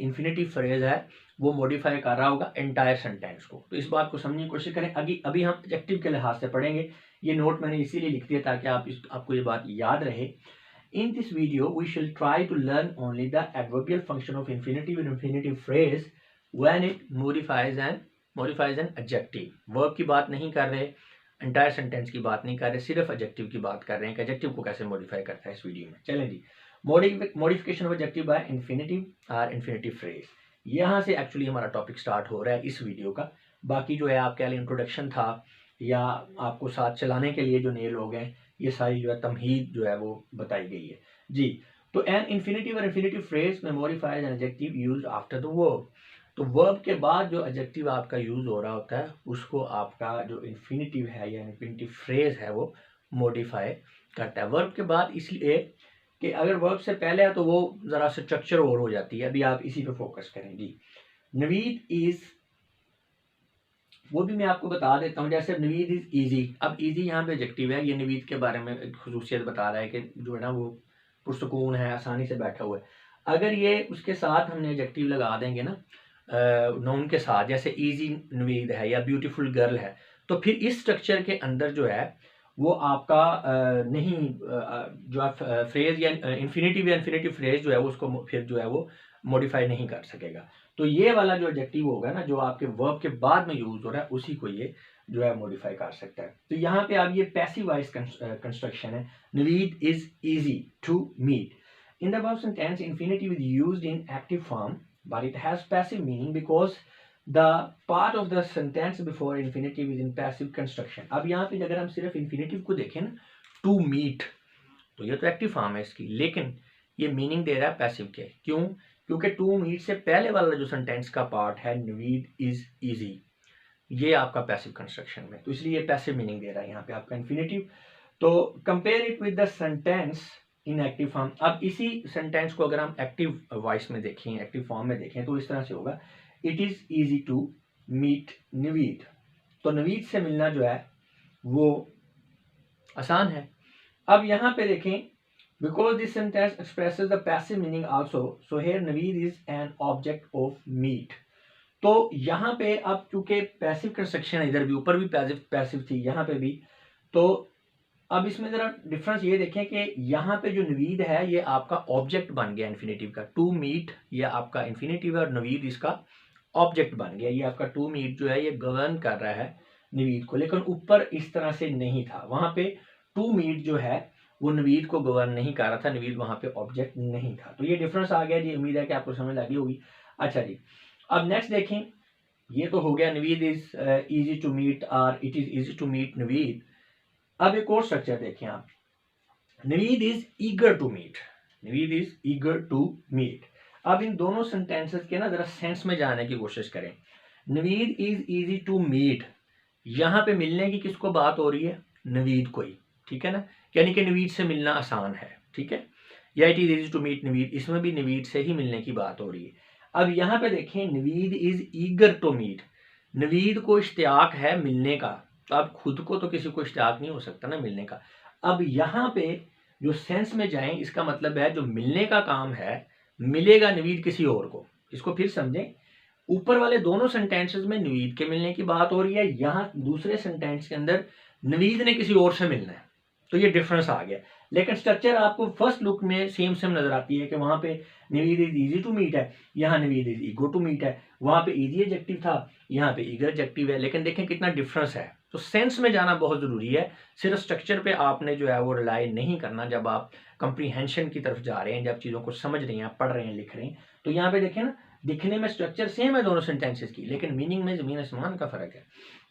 A: इन्फिनेटिव फ्रेज है वो मॉडिफाई कर रहा होगा एंटायर सेंटेंस को। तो इस बात को समझने की कोशिश करें। अभी हम एडजेक्टिव के लिहाज से पढ़ेंगे। ये नोट मैंने इसीलिए लिख दिया ताकि आपको ये बात याद रहे। In this video, we shall try to learn only the adverbial function of infinitive and infinitive phrase when it modifies an adjective. Verb की बात नहीं कर रहे, entire sentence की बात नहीं कर रहे, सिर्फ adjective की बात कर रहे हैं कि adjective को कैसे modify करता है इस वीडियो में। चलें जी, modification of adjective by infinitive or infinitive phrase। यहाँ से एक्चुअली हमारा टॉपिक स्टार्ट हो रहा है इस वीडियो का। बाकी जो है आपके लिए इंट्रोडक्शन था या आपको साथ चलाने के लिए जो नए लोग हैं, ये सारी जो है तमहीद जो है वो बताई गई है जी। तो एन इन्फिनेटिव और इन्फिनेटिव फ्रेज में modifies an adjective used after the verb. तो वर्ब के बाद जो एडजेक्टिव आपका यूज हो रहा होता है उसको आपका जो इन्फिनेटिव है या इन्फिनेटिव फ्रेज है वो मॉडिफाई करता है। वर्ब के बाद इसलिए कि अगर वर्ब से पहले है तो वो ज़रा सा स्ट्रक्चर और हो जाती है। अभी आप इसी पे फोकस करें जी। नवीद इज, वो भी मैं आपको बता देता हूँ। जैसे नवीद इज इजी, अब इजी यहाँ पे एडजेक्टिव है, ये नवीद के बारे में एक खुसूसियत बता रहा है कि जो है ना वो पुरसकून है, आसानी से बैठा हुआ है। अगर ये उसके साथ हमने एडजेक्टिव लगा देंगे ना नाउन के साथ, जैसे इजी नवीद है या ब्यूटीफुल गर्ल है, तो फिर इस स्ट्रक्चर के अंदर जो है वो आपका नहीं जो आप फ्रेज या इन्फिनेटिव फ्रेज जो है उसको फिर जो है वो मॉडिफाई नहीं कर सकेगा। तो ये वाला जो एडजेक्टिव होगा ना जो आपके वर्ब के बाद में यूज हो रहा है उसी को ये जो है मॉडिफाई कर सकता है। तो यहाँ पे अब ये पैसिव वॉइस कंस्ट्रक्शन है। Naveed is easy to meet. In the above sentence, infinitive is used in active form, but it has passive meaning because the part of the sentence before infinitive is in passive construction। अब यहाँ पे अगर हम सिर्फ infinitive को देखें ना, to meet, तो ये तो एक्टिव फॉर्म है इसकी, लेकिन ये मीनिंग दे रहा है पैसिव के। क्यों? क्योंकि टू मीट से पहले वाला जो सेंटेंस का पार्ट है नवीद इज इजी, ये आपका पैसिव कंस्ट्रक्शन में, तो इसलिए ये पैसिव मीनिंग दे रहा है यहाँ पे आपका इन्फिनेटिव। तो compare it with the sentence in active form. अब इसी सेंटेंस को अगर हम एक्टिव वॉइस में देखें, एक्टिव फॉर्म में देखें, तो इस तरह से होगा, it is easy to meet Naveed. तो नवीद से मिलना जो है वो आसान है। अब यहाँ पे देखें, because this sentence expresses the passive meaning also, so here Naveed is an object of meat। तो यहाँ पे अब चूंकि पैसिव कंस्ट्रक्शन है, इधर भी ऊपर भी पैसिव थी, यहाँ पे भी, तो अब इसमें जरा डिफरेंस ये देखें कि यहाँ पे जो नवीद है ये आपका ऑब्जेक्ट बन गया इन्फिनेटिव का। टू मीट ये आपका इन्फिनेटिव है और नवीद इसका ऑब्जेक्ट बन गया। ये आपका टू मीट जो है ये गवर्न कर रहा है नवीद को, लेकिन ऊपर इस तरह से नहीं था। वहां पे टू मीट जो है वो नवीद को गवर्न नहीं कर रहा था, नवीद वहां पे ऑब्जेक्ट नहीं था। तो ये डिफरेंस आ गया जी, उम्मीद है कि आपको समझ लगी होगी। अच्छा जी, अब नेक्स्ट देखें, ये तो हो गया Naveed is easy to meet और it is easy to meet Naveed. अब एक और स्ट्रक्चर देखें आप, Naveed is eager to meet, Naveed is eager to meet. अब इन दोनों सेंटेंसेस के ना जरा सेंस में जाने की कोशिश करें। Naveed is easy to meet, यहाँ पे मिलने की किसको बात हो रही है? नवीद को ही, ठीक है ना, यानी कि नवीद से मिलना आसान है, ठीक है। या it is easy to meet Naveed, इसमें भी नवीद से ही मिलने की बात हो रही है। अब यहाँ पे देखें, Naveed is eager to meet, Naveed को इश्तियाक है मिलने का। तो अब खुद को तो किसी को इश्तियाक नहीं हो सकता ना मिलने का। अब यहाँ पे जो सेंस में जाएं, इसका मतलब है जो मिलने का काम है मिलेगा नवीद किसी और को। इसको फिर समझें, ऊपर वाले दोनों सेंटेंसेस में नवीद के मिलने की बात हो रही है, यहाँ दूसरे सेंटेंस के अंदर नवीद ने किसी और से मिलना है। तो ये डिफरेंस आ गया, लेकिन स्ट्रक्चर आपको फर्स्ट लुक में सेम नजर आती है कि वहां पे Naveed is easy to meet है, यहाँ Naveed is ego to meet है। वहां पे इजी एडजेक्टिव था, यहाँ पे ईगर एडजेक्टिव है, लेकिन देखें कितना डिफरेंस है। तो सेंस में जाना बहुत ज़रूरी है। सिर्फ स्ट्रक्चर पे आपने जो है वो रिलाई नहीं करना जब आप कंप्रीहेंशन की तरफ जा रहे हैं, जब चीज़ों को समझ रहे हैं, पढ़ रहे हैं, लिख रहे हैं। तो यहाँ पे देखें ना, दिखने में स्ट्रक्चर सेम है दोनों सेंटेंसेस की, लेकिन मीनिंग में ज़मीन आसमान का फ़र्क है।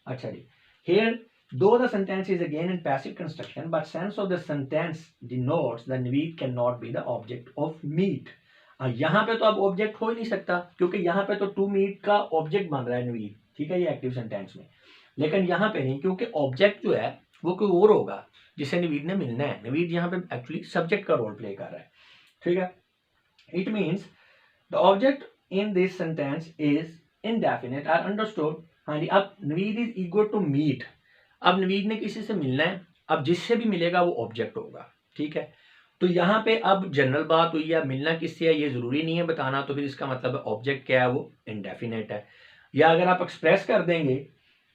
A: अच्छा जी, here though the sentence is again in passive construction, but sense of the sentence denotes the Naveed cannot be the object of meet. यहाँ पे तो अब ऑब्जेक्ट हो ही नहीं सकता, क्योंकि यहाँ पे तो टू मीट का ऑब्जेक्ट बन रहा है नवीद, ठीक है, ये एक्टिव सेंटेंस में। लेकिन यहाँ पे नहीं, क्योंकि ऑब्जेक्ट जो है वो कोई और होगा जिसे नवीद ने मिलना है। नवीद यहाँ पे एक्चुअली सब्जेक्ट का रोल प्ले कर रहा है, ठीक है। It means the object in this sentence is indefinite or understood. हाँ जी, अब Naveed is ego to meet. अब नवीद ने किसी से मिलना है, अब जिससे भी मिलेगा वो ऑब्जेक्ट होगा, ठीक है। तो यहाँ पे अब जनरल बात हुई है, मिलना किससे है ये जरूरी नहीं है बताना, तो फिर इसका मतलब ऑब्जेक्ट क्या है, वो इनडेफिनेट है। या अगर आप एक्सप्रेस कर देंगे,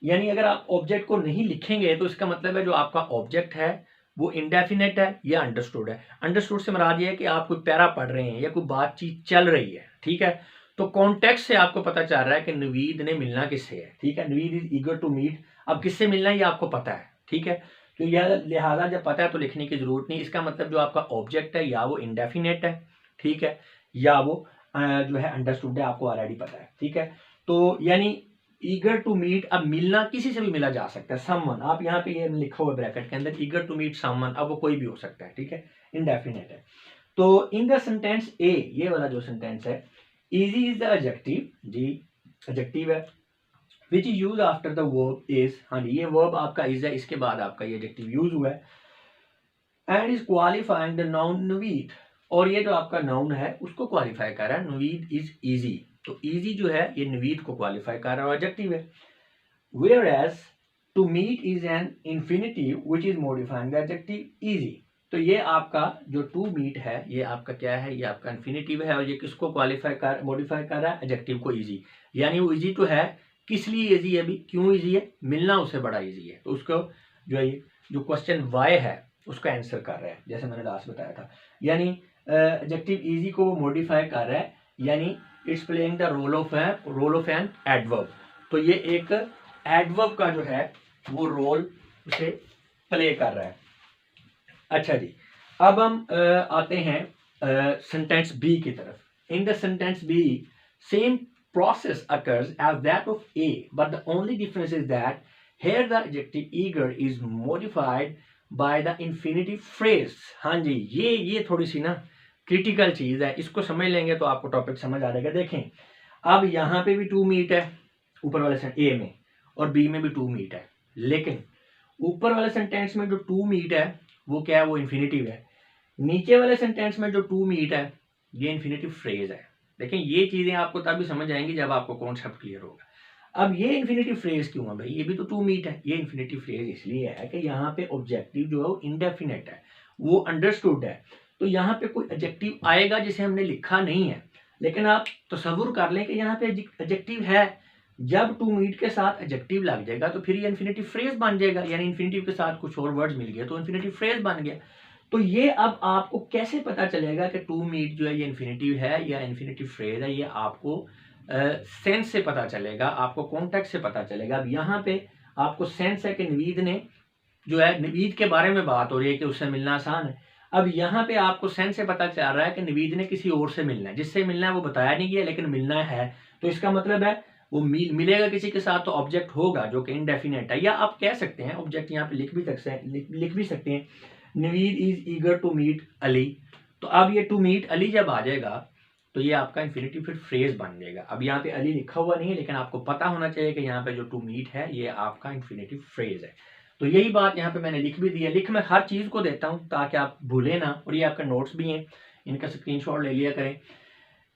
A: यानी अगर आप ऑब्जेक्ट को नहीं लिखेंगे, तो इसका मतलब है जो आपका ऑब्जेक्ट है वो इनडेफिनेट है या अंडरस्टूड है। अंडरस्टूड से मराद ये है कि आप कोई पैरा पढ़ रहे हैं या कोई बातचीत चल रही है, ठीक है। तो कॉन्टेक्स्ट से आपको पता चल रहा है कि नवीद ने मिलना किससे है, ठीक है। Naveed is eager to meet, अब किससे मिलना है ये आपको पता है, ठीक है। तो यह लिहाजा जब पता है तो लिखने की जरूरत नहीं। इसका मतलब जो आपका ऑब्जेक्ट है या वो इनडेफिनेट है, ठीक है, या वो जो है अंडरस्टूड है, आपको ऑलरेडी पता है, ठीक है। तो यानी ईगर टू मीट, अब मिलना किसी से भी मिला जा सकता है, समवन, आप यहाँ पे ये लिखा हुआ ब्रैकेट के अंदर ईगर टू मीट समवन, अब वो कोई भी हो सकता है, ठीक है, इनडेफिनेट है। तो इन द सेंटेंस ए, ये वाला जो सेंटेंस है, इजी इज द एडजेक्टिव, जी एडजेक्टिव है, which is use after the verb is, हाँ जी, ये वर्ब आपका इज है, इसके बाद आपका ये एडजेक्टिव यूज हुआ है। And is qualifying the noun Naveed, और ये जो आपका नाउन है उसको क्वालिफाई कर रहा है, नवीद इज इजी। तो इजी जो है ये नवीद को क्वालिफाई कर रहा है, एडजेक्टिव है। Whereas to meet is an infinitive which is modifying the adjective easy। तो ये आपका जो टू मीट है ये आपका क्या है, ये आपका इन्फिनेटिव है, और ये किसको मॉडिफाई कर रहा है, एडजेक्टिव को इजी। यानी वो इजी तो है, किस लिए इजी है, अभी क्यों इजी है, मिलना उससे बड़ा इजी है। तो उसको जो है जो क्वेश्चन वाई है उसका आंसर कर रहा है, जैसे मैंने लास्ट बताया था। यानी एडजेक्टिव इजी को मॉडिफाई कर रहा है, यानी it's playing the role of an adverb. तो ये एक एडवर्ब का जो है वो रोल उसे प्ले कर रहा है। अच्छा जी, अब हम आते हैं सेंटेंस बी की तरफ। In the sentence B same process occurs as that of A, but the only difference is that here the adjective eager is modified by the infinitive phrase। हाँ जी, ये थोड़ी सी ना क्रिटिकल चीज है, इसको समझ लेंगे तो आपको टॉपिक समझ आ जाएगा। देखें, अब यहाँ पे भी टू मीट है ऊपर वाले सेंटेंस ए में, और बी में भी टू मीट है, लेकिन ऊपर वाले सेंटेंस में जो टू मीट है वो क्या है, वो इन्फिनेटिव है। नीचे वाले सेंटेंस में जो टू मीट है ये इन्फिनेटिव फ्रेज है। लेकिन ये चीजें आपको तभी समझ आएंगी जब आपको कॉन्सेप्ट क्लियर होगा। अब ये इन्फिनेटिव फ्रेज क्यों है भाई, ये भी तो टू मीट है। ये इन्फिनेटिव फ्रेज इसलिए है कि यहाँ पे ऑब्जेक्टिव जो है वो इंडेफिनेट है, वो अंडरस्टूड है। तो यहाँ पे कोई एडजेक्टिव आएगा जिसे हमने लिखा नहीं है, लेकिन आप तसव्वुर कर लें कि यहाँ पे एडजेक्टिव है। जब टू मीट के साथ एडजेक्टिव लग जाएगा तो फिर ये इन्फिनेटिव फ्रेज बन जाएगा, यानी इन्फिनेटिव के साथ कुछ और वर्ड्स मिल गए तो इन्फिनेटिव फ्रेज बन गया। तो ये अब आपको कैसे पता चलेगा कि टू मीट जो है ये इन्फिनेटिव है या इन्फिनेटिव फ्रेज है, ये आपको सेंस से पता चलेगा, आपको कॉन्टेक्स्ट से पता चलेगा। अब यहाँ पे आपको सेंस है कि नवीद ने जो है, नवीद के बारे में बात हो रही है कि उससे मिलना आसान है। अब यहाँ पे आपको सेंस से पता चल रहा है कि नवीद ने किसी और से मिलना है, जिससे मिलना है वो बताया नहीं गया लेकिन मिलना है। तो इसका मतलब है वो मिलेगा किसी के साथ, तो ऑब्जेक्ट होगा जो कि इनडेफिनेट है, या आप कह सकते हैं ऑब्जेक्ट यहाँ पे लिख भी सकते हैं, Naveed is eager to meet Ali. तो अब ये टू मीट अली जब आ जाएगा तो ये आपका इन्फिनेटिव फिर फ्रेज बन जाएगा। अब यहाँ पे अली लिखा हुआ नहीं है, लेकिन आपको पता होना चाहिए कि यहाँ पे जो टू मीट है ये आपका इन्फिनेटिव फ्रेज है। तो यही बात यहाँ पे मैंने लिख भी दी है। लिख मैं हर चीज को देता हूँ ताकि आप भूले ना, और ये आपका नोट्स भी हैं, इनका स्क्रीनशॉट ले लिया करें।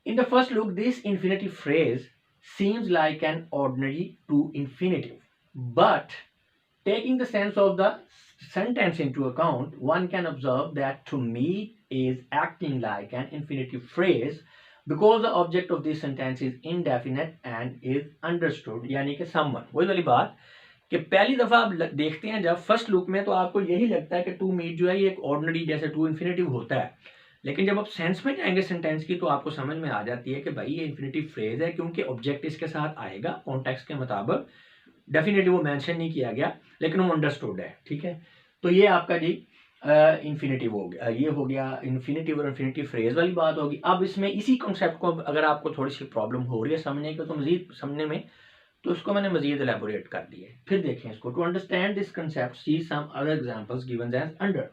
A: In the first look this infinitive phrase seems like an ordinary to infinitive, but taking the sense of the sentence into account, one can observe that to meet is acting like an infinitive phrase because the object of this sentence is indefinite and is understood, यानी कि someone। वही वाली बात कि पहली दफा आप देखते हैं जब फर्स्ट लुक में, तो आपको यही लगता है कि टू मीट जो है ये एक ऑर्डिनरी जैसे टू इन्फिनेटिव होता है, लेकिन जब आप सेंस में जाएंगे सेंटेंस की तो आपको समझ में आ जाती है कि भाई ये इन्फिनेटिव फ्रेज है, क्योंकि ऑब्जेक्ट इसके साथ आएगा कॉन्टेक्स्ट के मुताबिक। डेफिनेटली वो मेंशन नहीं किया गया, लेकिन वो अंडरस्टूड है, ठीक है। तो ये आपका जी इन्फिनेटिव हो गया, ये हो गया इन्फिनेटिव और इन्फिनेटिव फ्रेज वाली बात होगी। अब इसमें इसी कॉन्सेप्ट को अगर आपको थोड़ी सी प्रॉब्लम हो रही है समझने की, तो मजीद समझने में, तो उसको मैंने मजीद एलेबोरेट कर दिया है। फिर देखें इसको, to understand this concept see some other examples given as under.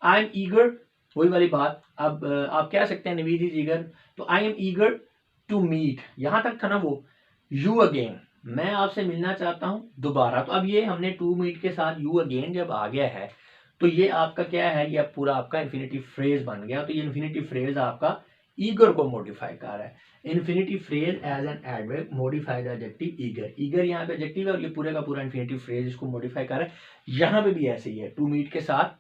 A: I am eager, वही वाली बात। अब आप कह सकते हैं नवीद इज ईगर, तो I am eager to meet, यहां तक था ना वो, यू अगेन, मैं आपसे मिलना चाहता हूं दोबारा। तो अब ये हमने टू मीट के साथ यू अगेन जब आ गया है, तो ये आपका क्या है, ये पूरा आपका इन्फिनेटिव फ्रेज बन गया। तो ये इन्फिनेटिव फ्रेज आपका ईगर को मॉडिफाई कर रहा है। Infinitive phrase as an adverb modify the adjective eager, eager यहाँ पे एडजेक्टिव है और ये पूरे का पूरा इन्फिनेटिव फ्रेज इसको मॉडिफाई कर रहा है। यहाँ पे भी ऐसे ही है, टू मीट के साथ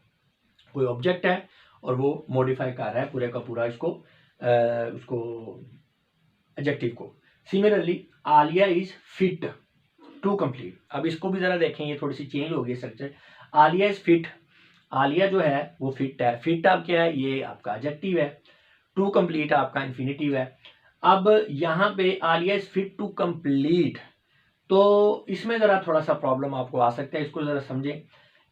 A: कोई ऑब्जेक्ट है और वो मॉडिफाई कर रहा है पूरे का पूरा इसको उसको एडजेक्टिव को। Similarly Alia is fit to complete, अब इसको भी जरा देखें, ये थोड़ी सी चेंज हो गई structure. Alia is fit, Alia जो है वो फिट है, फिट अब क्या है, ये आपका एडजेक्टिव है, टू कंप्लीट आपका इन्फिनेटिव है। अब यहाँ पे Alia is fit to complete, तो इसमें जरा थोड़ा सा प्रॉब्लम आपको आ सकता है, इसको जरा समझें।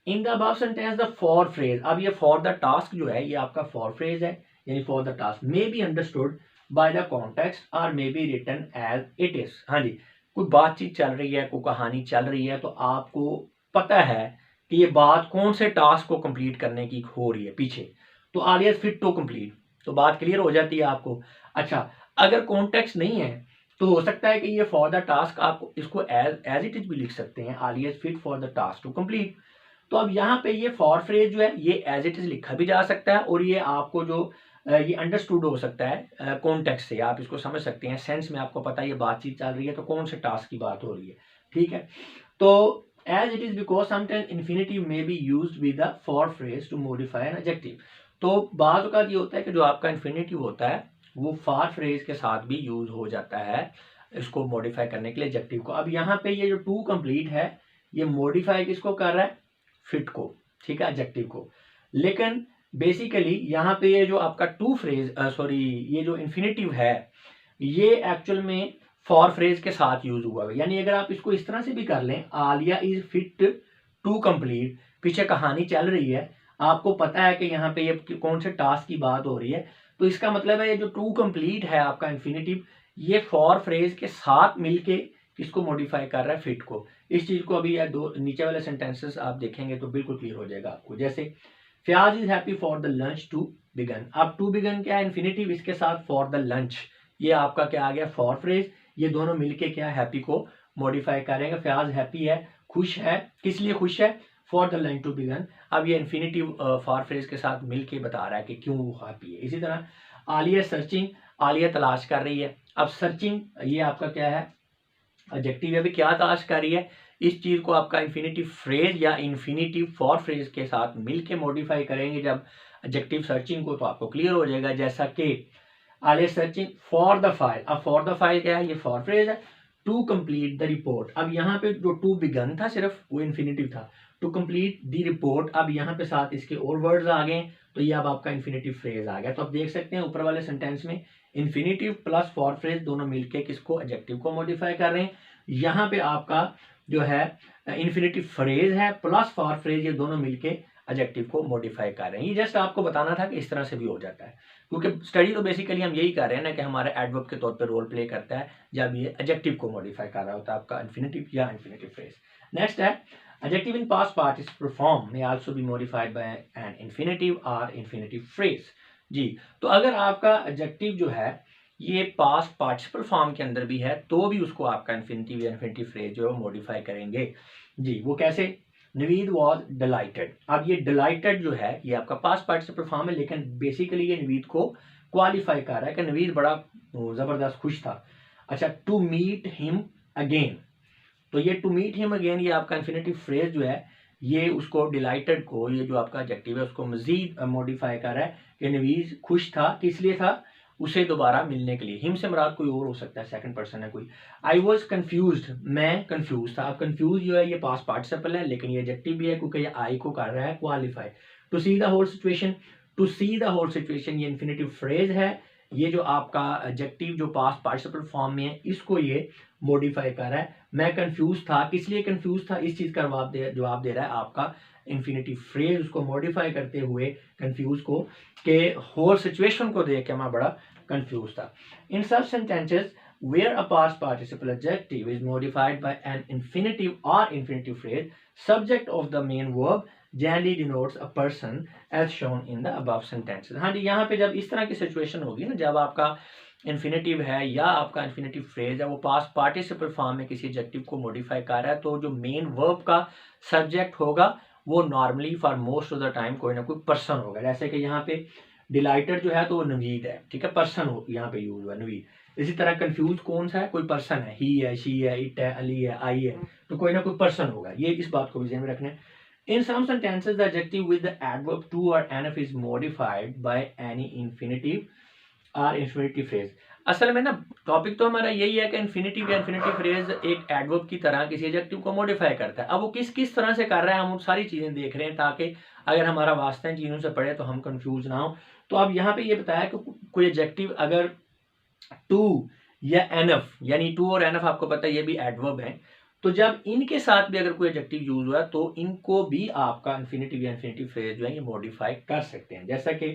A: In the above sentence the for phrase, अब ये फॉर द टास्क जो है ये आपका फॉर फ्रेज है, यानी for the task may be understood by the context और may be written as it is. हाँ जी, कोई बातचीत चल रही है, कोई कहानी चल रही है, तो आपको पता है कि ये बात कौन से टास्क को कंप्लीट करने की हो रही है पीछे, तो आलिया फिट टू कंप्लीट, तो बात क्लियर हो जाती है आपको। अच्छा, अगर कॉन्टेक्स्ट नहीं है तो हो सकता है कि ये फॉर द टास्क आप इसको एज इट इज भी लिख सकते हैं, Alia fit for the task to complete. तो अब यहाँ पे ये फॉर फ्रेज जो है ये एज इट इज लिखा भी जा सकता है, और ये आपको जो ये अंडरस्टूड हो सकता है कॉन्टेक्स्ट से, आप इसको समझ सकते हैं सेंस में, आपको पता है ये बातचीत चल रही है तो कौन से टास्क की बात हो रही है, ठीक है। तो as it is because sometimes infinitive may be used with the for phrase to modify an adjective. तो बात का ये होता है कि जो आपका इन्फिनेटिव होता है वो फॉर फ्रेज के साथ भी यूज हो जाता है इसको मॉडिफाई करने के लिए एडजेक्टिव को। अब यहाँ पे ये जो टू कंप्लीट है ये मॉडिफाई किसको कर रहा है, फिट को, ठीक है, एडजेक्टिव को। लेकिन बेसिकली यहाँ पे ये जो आपका टू फ्रेज सॉरी ये जो इन्फिनेटिव है ये एक्चुअल में फॉर फ्रेज के साथ यूज हुआ है। यानी अगर आप इसको इस तरह से भी कर लें, Alia is fit to complete, पीछे कहानी चल रही है, आपको पता है कि यहाँ पे ये कौन से टास्क की बात हो रही है, तो इसका मतलब है ये जो टू कंप्लीट है आपका इन्फिनेटिव ये फॉर फ्रेज के साथ मिलके किसको मॉडिफाई कर रहा है, फिट को। इस चीज को अभी दो नीचे वाले सेंटेंसेस आप देखेंगे तो बिल्कुल क्लियर हो जाएगा आपको। जैसे Fayaz is happy for the lunch to begin, अब टू बिगन क्या है, इन्फिनेटिव, इसके साथ फॉर द लंच, ये आपका क्या आ गया, फॉर फ्रेज, ये दोनों मिलके क्या हैप्पी को मॉडिफाई करेंगे। फयाज हैप्पी है, खुश है, किस लिए खुश है, for the lunch to begin. अब ये इन्फिनेटिव फॉर फ्रेज के साथ मिलके बता रहा है कि क्यों वो हैप्पी है। इसी तरह आलिया सर्चिंग, आलिया तलाश कर रही है, अब सर्चिंग ये आपका क्या है, एडजेक्टिव है, भी क्या तलाश कर रही है, इस चीज को आपका इन्फिनेटिव फ्रेज या इन्फिनेटिव फॉर फ्रेज के साथ मिलके मॉडिफाई करेंगे जब एडजेक्टिव सर्चिंग को, तो आपको क्लियर हो जाएगा। जैसा कि Alia searching for the file, अब फॉर द फाइल क्या है, ये फॉर फ्रेज है, टू कंप्लीट द रिपोर्ट, अब यहाँ पे जो टू बिगन था सिर्फ वो इन्फिनेटिव था, टू कंप्लीट द रिपोर्ट, अब यहाँ पे साथ इसके और वर्ड्स आ गए, तो ये अब आपका इन्फिनेटिव फ्रेज आ गया। तो आप देख सकते हैं ऊपर वाले सेंटेंस में इन्फिनेटिव प्लस फॉर फ्रेज दोनों मिलके किसको, एडजेक्टिव को मॉडिफाई कर रहे हैं। यहाँ पे आपका जो है इन्फिनेटिव फ्रेज है प्लस फॉर फ्रेज, ये दोनों मिलके एडजेक्टिव को मॉडिफाई कर रहे हैं। ये जस्ट आपको बताना था कि इस तरह से भी हो जाता है, क्योंकि स्टडी तो बेसिकली हम यही कर रहे हैं ना कि हमारा एडवर्ब के तौर पे रोल प्ले करता है जब ये एडजेक्टिव को मॉडिफाई कर रहा होता है आपका इन्फिनेटिव या इन्फिनेटिव फ्रेज। नेक्स्ट है adjective in past participle form में also be modified by an infinitive और इन्फिनेटिव फ्रेज। जी, तो अगर आपका एडजेक्टिव जो है ये पास्ट पार्टिसिपल फॉर्म के अंदर भी है तो भी उसको आपका इन्फिनेटिव या इन्फिनेटिव फ्रेज जो है मॉडिफाई करेंगे। जी, वो कैसे, नवीद वॉज डिलाइटेड, अब ये डिलाइटेड जो है ये आपका पास्ट पार्टिसिपल फॉर्म है, लेकिन बेसिकली ये नवीद को क्वालिफाई कर रहा है कि नवीद बड़ा जबरदस्त खुश था। अच्छा, टू मीट हिम अगेन, तो ये टू मीट हिम अगेन ये आपका इन्फिनेटिव फ्रेज जो है ये उसको डिलाइटेड को, ये जो आपका एडजेक्टिव है उसको मजीद मॉडिफाई कर रहा है कि नवीद खुश था, किस लिए था, उसे दोबारा मिलने के लिए। हिम से मुराद कोई और हो सकता है, सेकंड पर्सन है कोई। आई वॉज कंफ्यूज्ड, मैं कंफ्यूज था, अब कंफ्यूज जो है ये पास्ट पार्टिसिपल है लेकिन ये एडजेक्टिव भी है क्योंकि ये आई को कर रहा है qualify. To see the whole situation, to see the whole situation ये इन्फिनेटिव फ्रेज है, ये जो आपका एडजेक्टिव जो पास्ट पार्टिसिपल फॉर्म में है इसको ये मॉडिफाई कर रहा है। मैं कंफ्यूज था, किस लिए कंफ्यूज था, इस चीज का जवाब दे रहा है आपका इन्फिनिटिव फ्रेज, उसको मॉडिफाई करते हुए कंफ्यूज को, के होल सिचुएशन को देख के मैं बड़ा कंफ्यूज था। इन सच sentences where a past participle adjective is modified by an infinitive or infinitive phrase, subject of the main verb generally denotes a person as shown in the above sentences। हाँ जी, यहाँ पे जब इस तरह की सिचुएशन होगी ना, जब आपका इन्फिनेटिव है या आपका इन्फिनेटिव फ्रेज है वो पास्ट पार्टिसिपल फॉर्म में किसी एडजेक्टिव को मॉडिफाई कर रहा है, तो जो मेन वर्ब का सब्जेक्ट होगा वो normally for most of the time कोई ना कोई पर्सन होगा। जैसे कि यहाँ पे डिलाइटेड जो है तो वो नवीद है, ठीक है, पर्सन हो यहाँ पे यूज हुआ नवीद। इसी तरह कंफ्यूज कौन सा है, कोई पर्सन है, ही है, शी है, इट है, अली है, आई है, तो कोई ना कोई पर्सन होगा। ये इस बात को भी ध्यान में रखना है। In some sentences, the adjective with the adverb to or nf is modified by any infinitive or infinitive phrase। असल में ना टॉपिक तो हमारा यही है कि इन्फिनिटिव या इन्फिनिटिव फ्रेज एक एडवर्ब की तरह किसी एडजेक्टिव को मॉडिफाई करता है। अब वो किस किस तरह से कर रहा है हम सारी चीजें देख रहे हैं, ताकि अगर हमारा वास्ता इन चीजों से पढ़े तो हम कंफ्यूज ना हो। तो अब यहाँ पे ये बताया कि कोई एडजेक्टिव अगर टू या एनफ, यानी टू और एनफ आपको पता है ये भी एडवर्ब है, तो जब इनके साथ भी अगर कोई एडजेक्टिव यूज हुआ तो इनको भी आपका इन्फिनिटिव या इन्फिनिटिव फ्रेज जो है ये मॉडिफाई कर सकते हैं। जैसा कि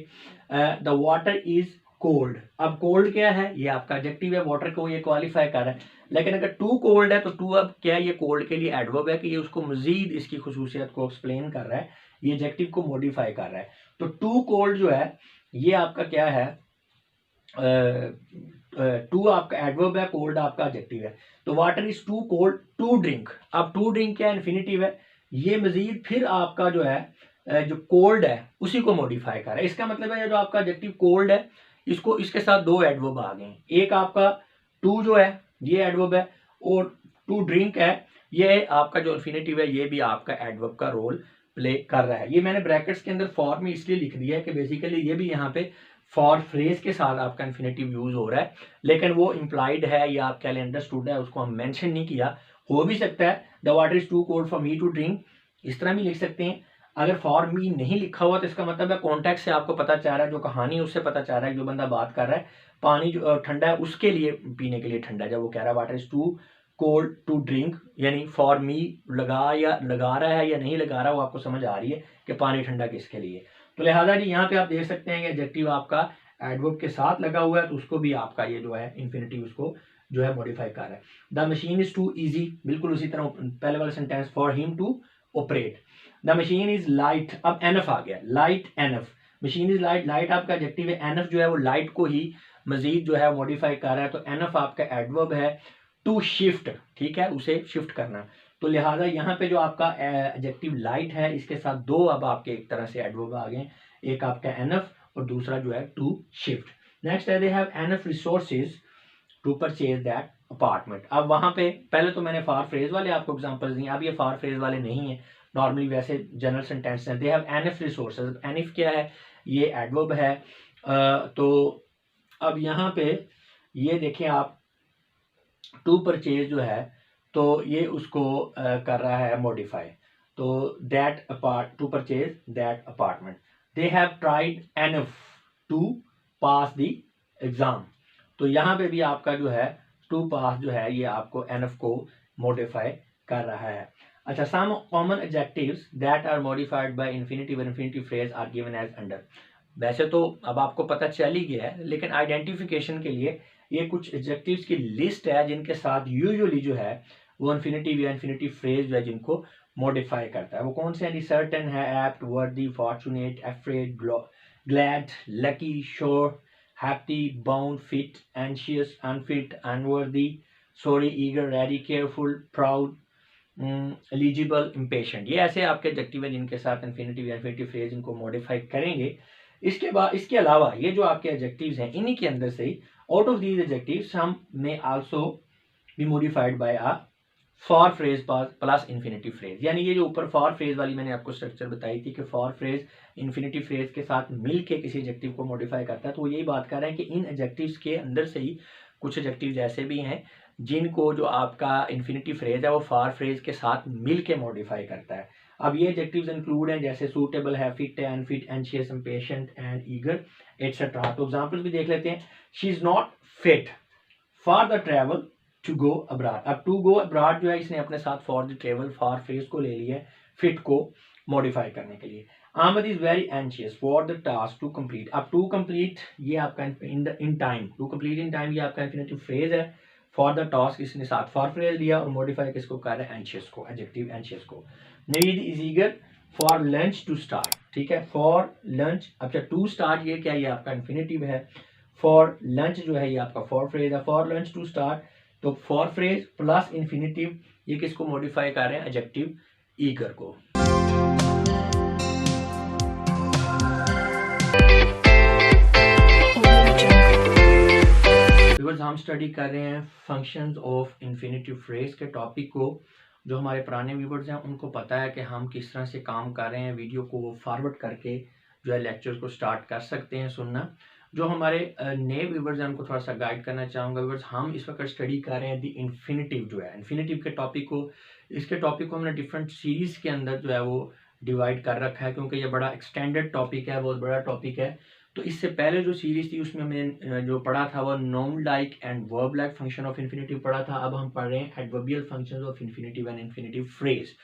A: द वाटर इज कोल्ड। अब कोल्ड क्या है, ये आपका एडजेक्टिव है, वाटर को ये क्वालिफाई कर रहा है। लेकिन अगर टू कोल्ड है तो टू अब क्या है, ये कोल्ड के लिए एडवर्ब है कि ये उसको मजीद इसकी खुसूसियत को एक्सप्लेन कर रहा है, ये एडजेक्टिव को मॉडिफाई कर रहा है। तो टू कोल्ड जो है ये आपका क्या है, टू आपका एडवर्ब है, कोल्ड आपका एडजेक्टिव है। तो water is too cold to drink. अब टू ड्रिंक क्या इन्फिनिटिव है, ये मजीद फिर आपका जो है जो कोल्ड है उसी को मॉडिफाई कर रहा है। इसका मतलब है जो आपका एडजेक्टिव कोल्ड है इसको इसके साथ दो एडवर्ब आ गए, एक आपका टू जो है ये एडवर्ब है, और टू ड्रिंक है ये आपका जो इन्फिनिटिव है, ये भी आपका एडवर्ब का रोल प्ले कर रहा है। ये मैंने ब्रैकेट्स के अंदर फॉर में इसलिए लिख दिया है कि बेसिकली ये भी यहाँ पे फॉर फ्रेज के साथ आपका इन्फिनेटिव यूज हो रहा है, लेकिन वो इम्प्लाइड है या आप क्या अंडरस्टूड है उसको हम मेंशन नहीं किया। हो भी सकता है the water is too cold for me to drink, इस तरह भी लिख सकते हैं। अगर फॉर मी नहीं लिखा हुआ तो इसका मतलब है कॉन्टेक्स्ट से आपको पता चल रहा है, जो कहानी उससे पता चल रहा है, जो बंदा बात कर रहा है पानी जो ठंडा है उसके लिए, पीने के लिए ठंडा है, जब वो कह रहा है water is too cold to drink, यानी फॉर मी लगा रहा है या नहीं लगा रहा, वो आपको समझ आ रही है कि पानी ठंडा किसके लिए। तो लिहाजा जी यहाँ पे आप देख सकते हैं कि एडजेक्टिव आपका एडवर्ब के साथ लगा हुआ है तो उसको भी आपका ये जो है इन्फिनिटिव उसको जो है मॉडिफाई कर रहा है। The machine is too easy, बिल्कुल उसी तरह पहले वाला sentence, for him to operate. The machine is light, अब एनफ आ गया, light enough, machine is light, light आपका एडजेक्टिव है, एनफ जो है वो लाइट को ही मजीद जो है मॉडिफाई कर रहा है, तो एनफ आपका एडवर्ब है टू शिफ्ट, ठीक है, उसे शिफ्ट करना। तो लिहाजा यहाँ पे जो आपका एडजेक्टिव लाइट है इसके साथ दो अब आपके एक तरह से एडवर्ब आ गए, एक आपका एनफ और दूसरा जो है टू शिफ्ट। नेक्स्ट है they have enough resources to purchase that apartment. अब वहां पे पहले तो मैंने फॉर फ्रेज वाले आपको एग्जांपल्स दिए, अब ये फॉर फ्रेज वाले नहीं है, नॉर्मली वैसे जनरल सेंटेंस है। They have enough resources, enough क्या है, ये एडवर्ब है। तो अब यहाँ पे ये देखें आप, टू परचेज जो है तो ये उसको कर रहा है मॉडिफाई, तो that apart to purchase that apartment. They have tried enough to pass the exam, तो यहाँ पे भी आपका जो है टू पास जो है ये आपको एनफ को मॉडिफाई कर रहा है। अच्छा, some common adjectives that are modified by infinitive और infinitive phrase are given as under. वैसे तो अब आपको पता चल ही गया है, लेकिन आइडेंटिफिकेशन के लिए ये कुछ एडजेक्टिव्स की लिस्ट है जिनके साथ यूजुअली जो है वो इन्फिनिटिव या इन्फिनिटिव फ्रेज जो है जिनको मॉडिफाई करता है। वो कौन से हैं? सर्टेन है, एप्ट, वर्दी, fortunate, afraid, glad, lucky, sure, happy, bound, fit, anxious, unfit, unworthy, sorry, eager, ready, careful, proud, eligible, impatient. ये ऐसे आपके एडजेक्टिव हैं जिनके साथ इन्फिनिटिव या इन्फिनिटिव फ्रेज इनको मॉडिफाई करेंगे। इसके बाद इसके अलावा ये जो आपके एडजेक्टिव्स हैं इन्हीं के अंदर से ही out of these adjectives some may also be modified by a for phrase plus infinitive phrase. यानी ये जो ऊपर फॉर फ्रेज वाली मैंने आपको स्ट्रक्चर बताई थी कि फॉर फ्रेज इन्फिनिटिव फ्रेज के साथ मिल के किसी एडजेक्टिव को मॉडिफाई करता है, तो वो यही बात कर रहे हैं कि इन एडजेक्टिव्स के अंदर से ही कुछ एडजेक्टिव्स ऐसे भी हैं जिनको जो आपका इन्फिनिटिव फ्रेज है वो फॉर फ्रेज के साथ मिल के मॉडिफाई करता है। अब ये एडजेक्टिव्स इंक्लूड हैं जैसे सूटेबल है, फिट है, unfit, anxious, impatient and eager etcetera. तो एग्जांपल्स भी देख लेते हैं। She is not fit for the travel to go abroad. अब टू गो अब्रॉड जो है इसने अपने साथ for the travel for phrase को ले लिया है फिट को मॉडिफाई करने के लिए। Ahmad is very anxious for the task to complete. अब टू कंप्लीट ये आपका in time, to complete in time ये आपका इंफिनिटिव फ्रेज है। फॉर द टास्क इसने साथ फॉर फ्रेज दिया और मॉडिफाई किसको कर रहा है, एंशियस को, एडजेक्टिव एंशियस को। नीड is eager for lunch to start, ठीक है, फॉर लंच। अच्छा टू स्टार्ट ये क्या, ये आपका इंफिनिटिव है। फॉर लंच जो है ये आपका फॉर फ्रेज है। फॉर लंच टू स्टार्ट, तो फॉर फ्रेज प्लस इंफिनिटिव ये किसको मॉडिफाई कर रहे हैं, एडजेक्टिव ईगर को। बिकॉज हम स्टडी कर रहे हैं फंक्शंस ऑफ इंफिनिटिव फ्रेज के टॉपिक को। जो हमारे पुराने व्यूवर्स हैं उनको पता है कि हम किस तरह से काम कर रहे हैं। वीडियो को वो फॉरवर्ड करके जो है लेक्चर को स्टार्ट कर सकते हैं सुनना। जो हमारे नए व्यूवर्स हैं उनको थोड़ा सा गाइड करना चाहूँगा। व्यूवर्स हम इस वक्त स्टडी कर रहे हैं दी इन्फिनिटिव जो है, इन्फिनिटिव के टॉपिक को, इसके टॉपिक को हमने डिफरेंट सीरीज़ के अंदर जो है वो डिवाइड कर रखा है, क्योंकि ये बड़ा एक्सटेंडेड टॉपिक है, बहुत बड़ा टॉपिक है। तो इससे पहले जो सीरीज़ थी उसमें हमने जो पढ़ा था वो noun like and verb like function of infinitive पढ़ा था। अब हम पढ़ रहे हैं adverbial functions of infinitive and infinitive phrase.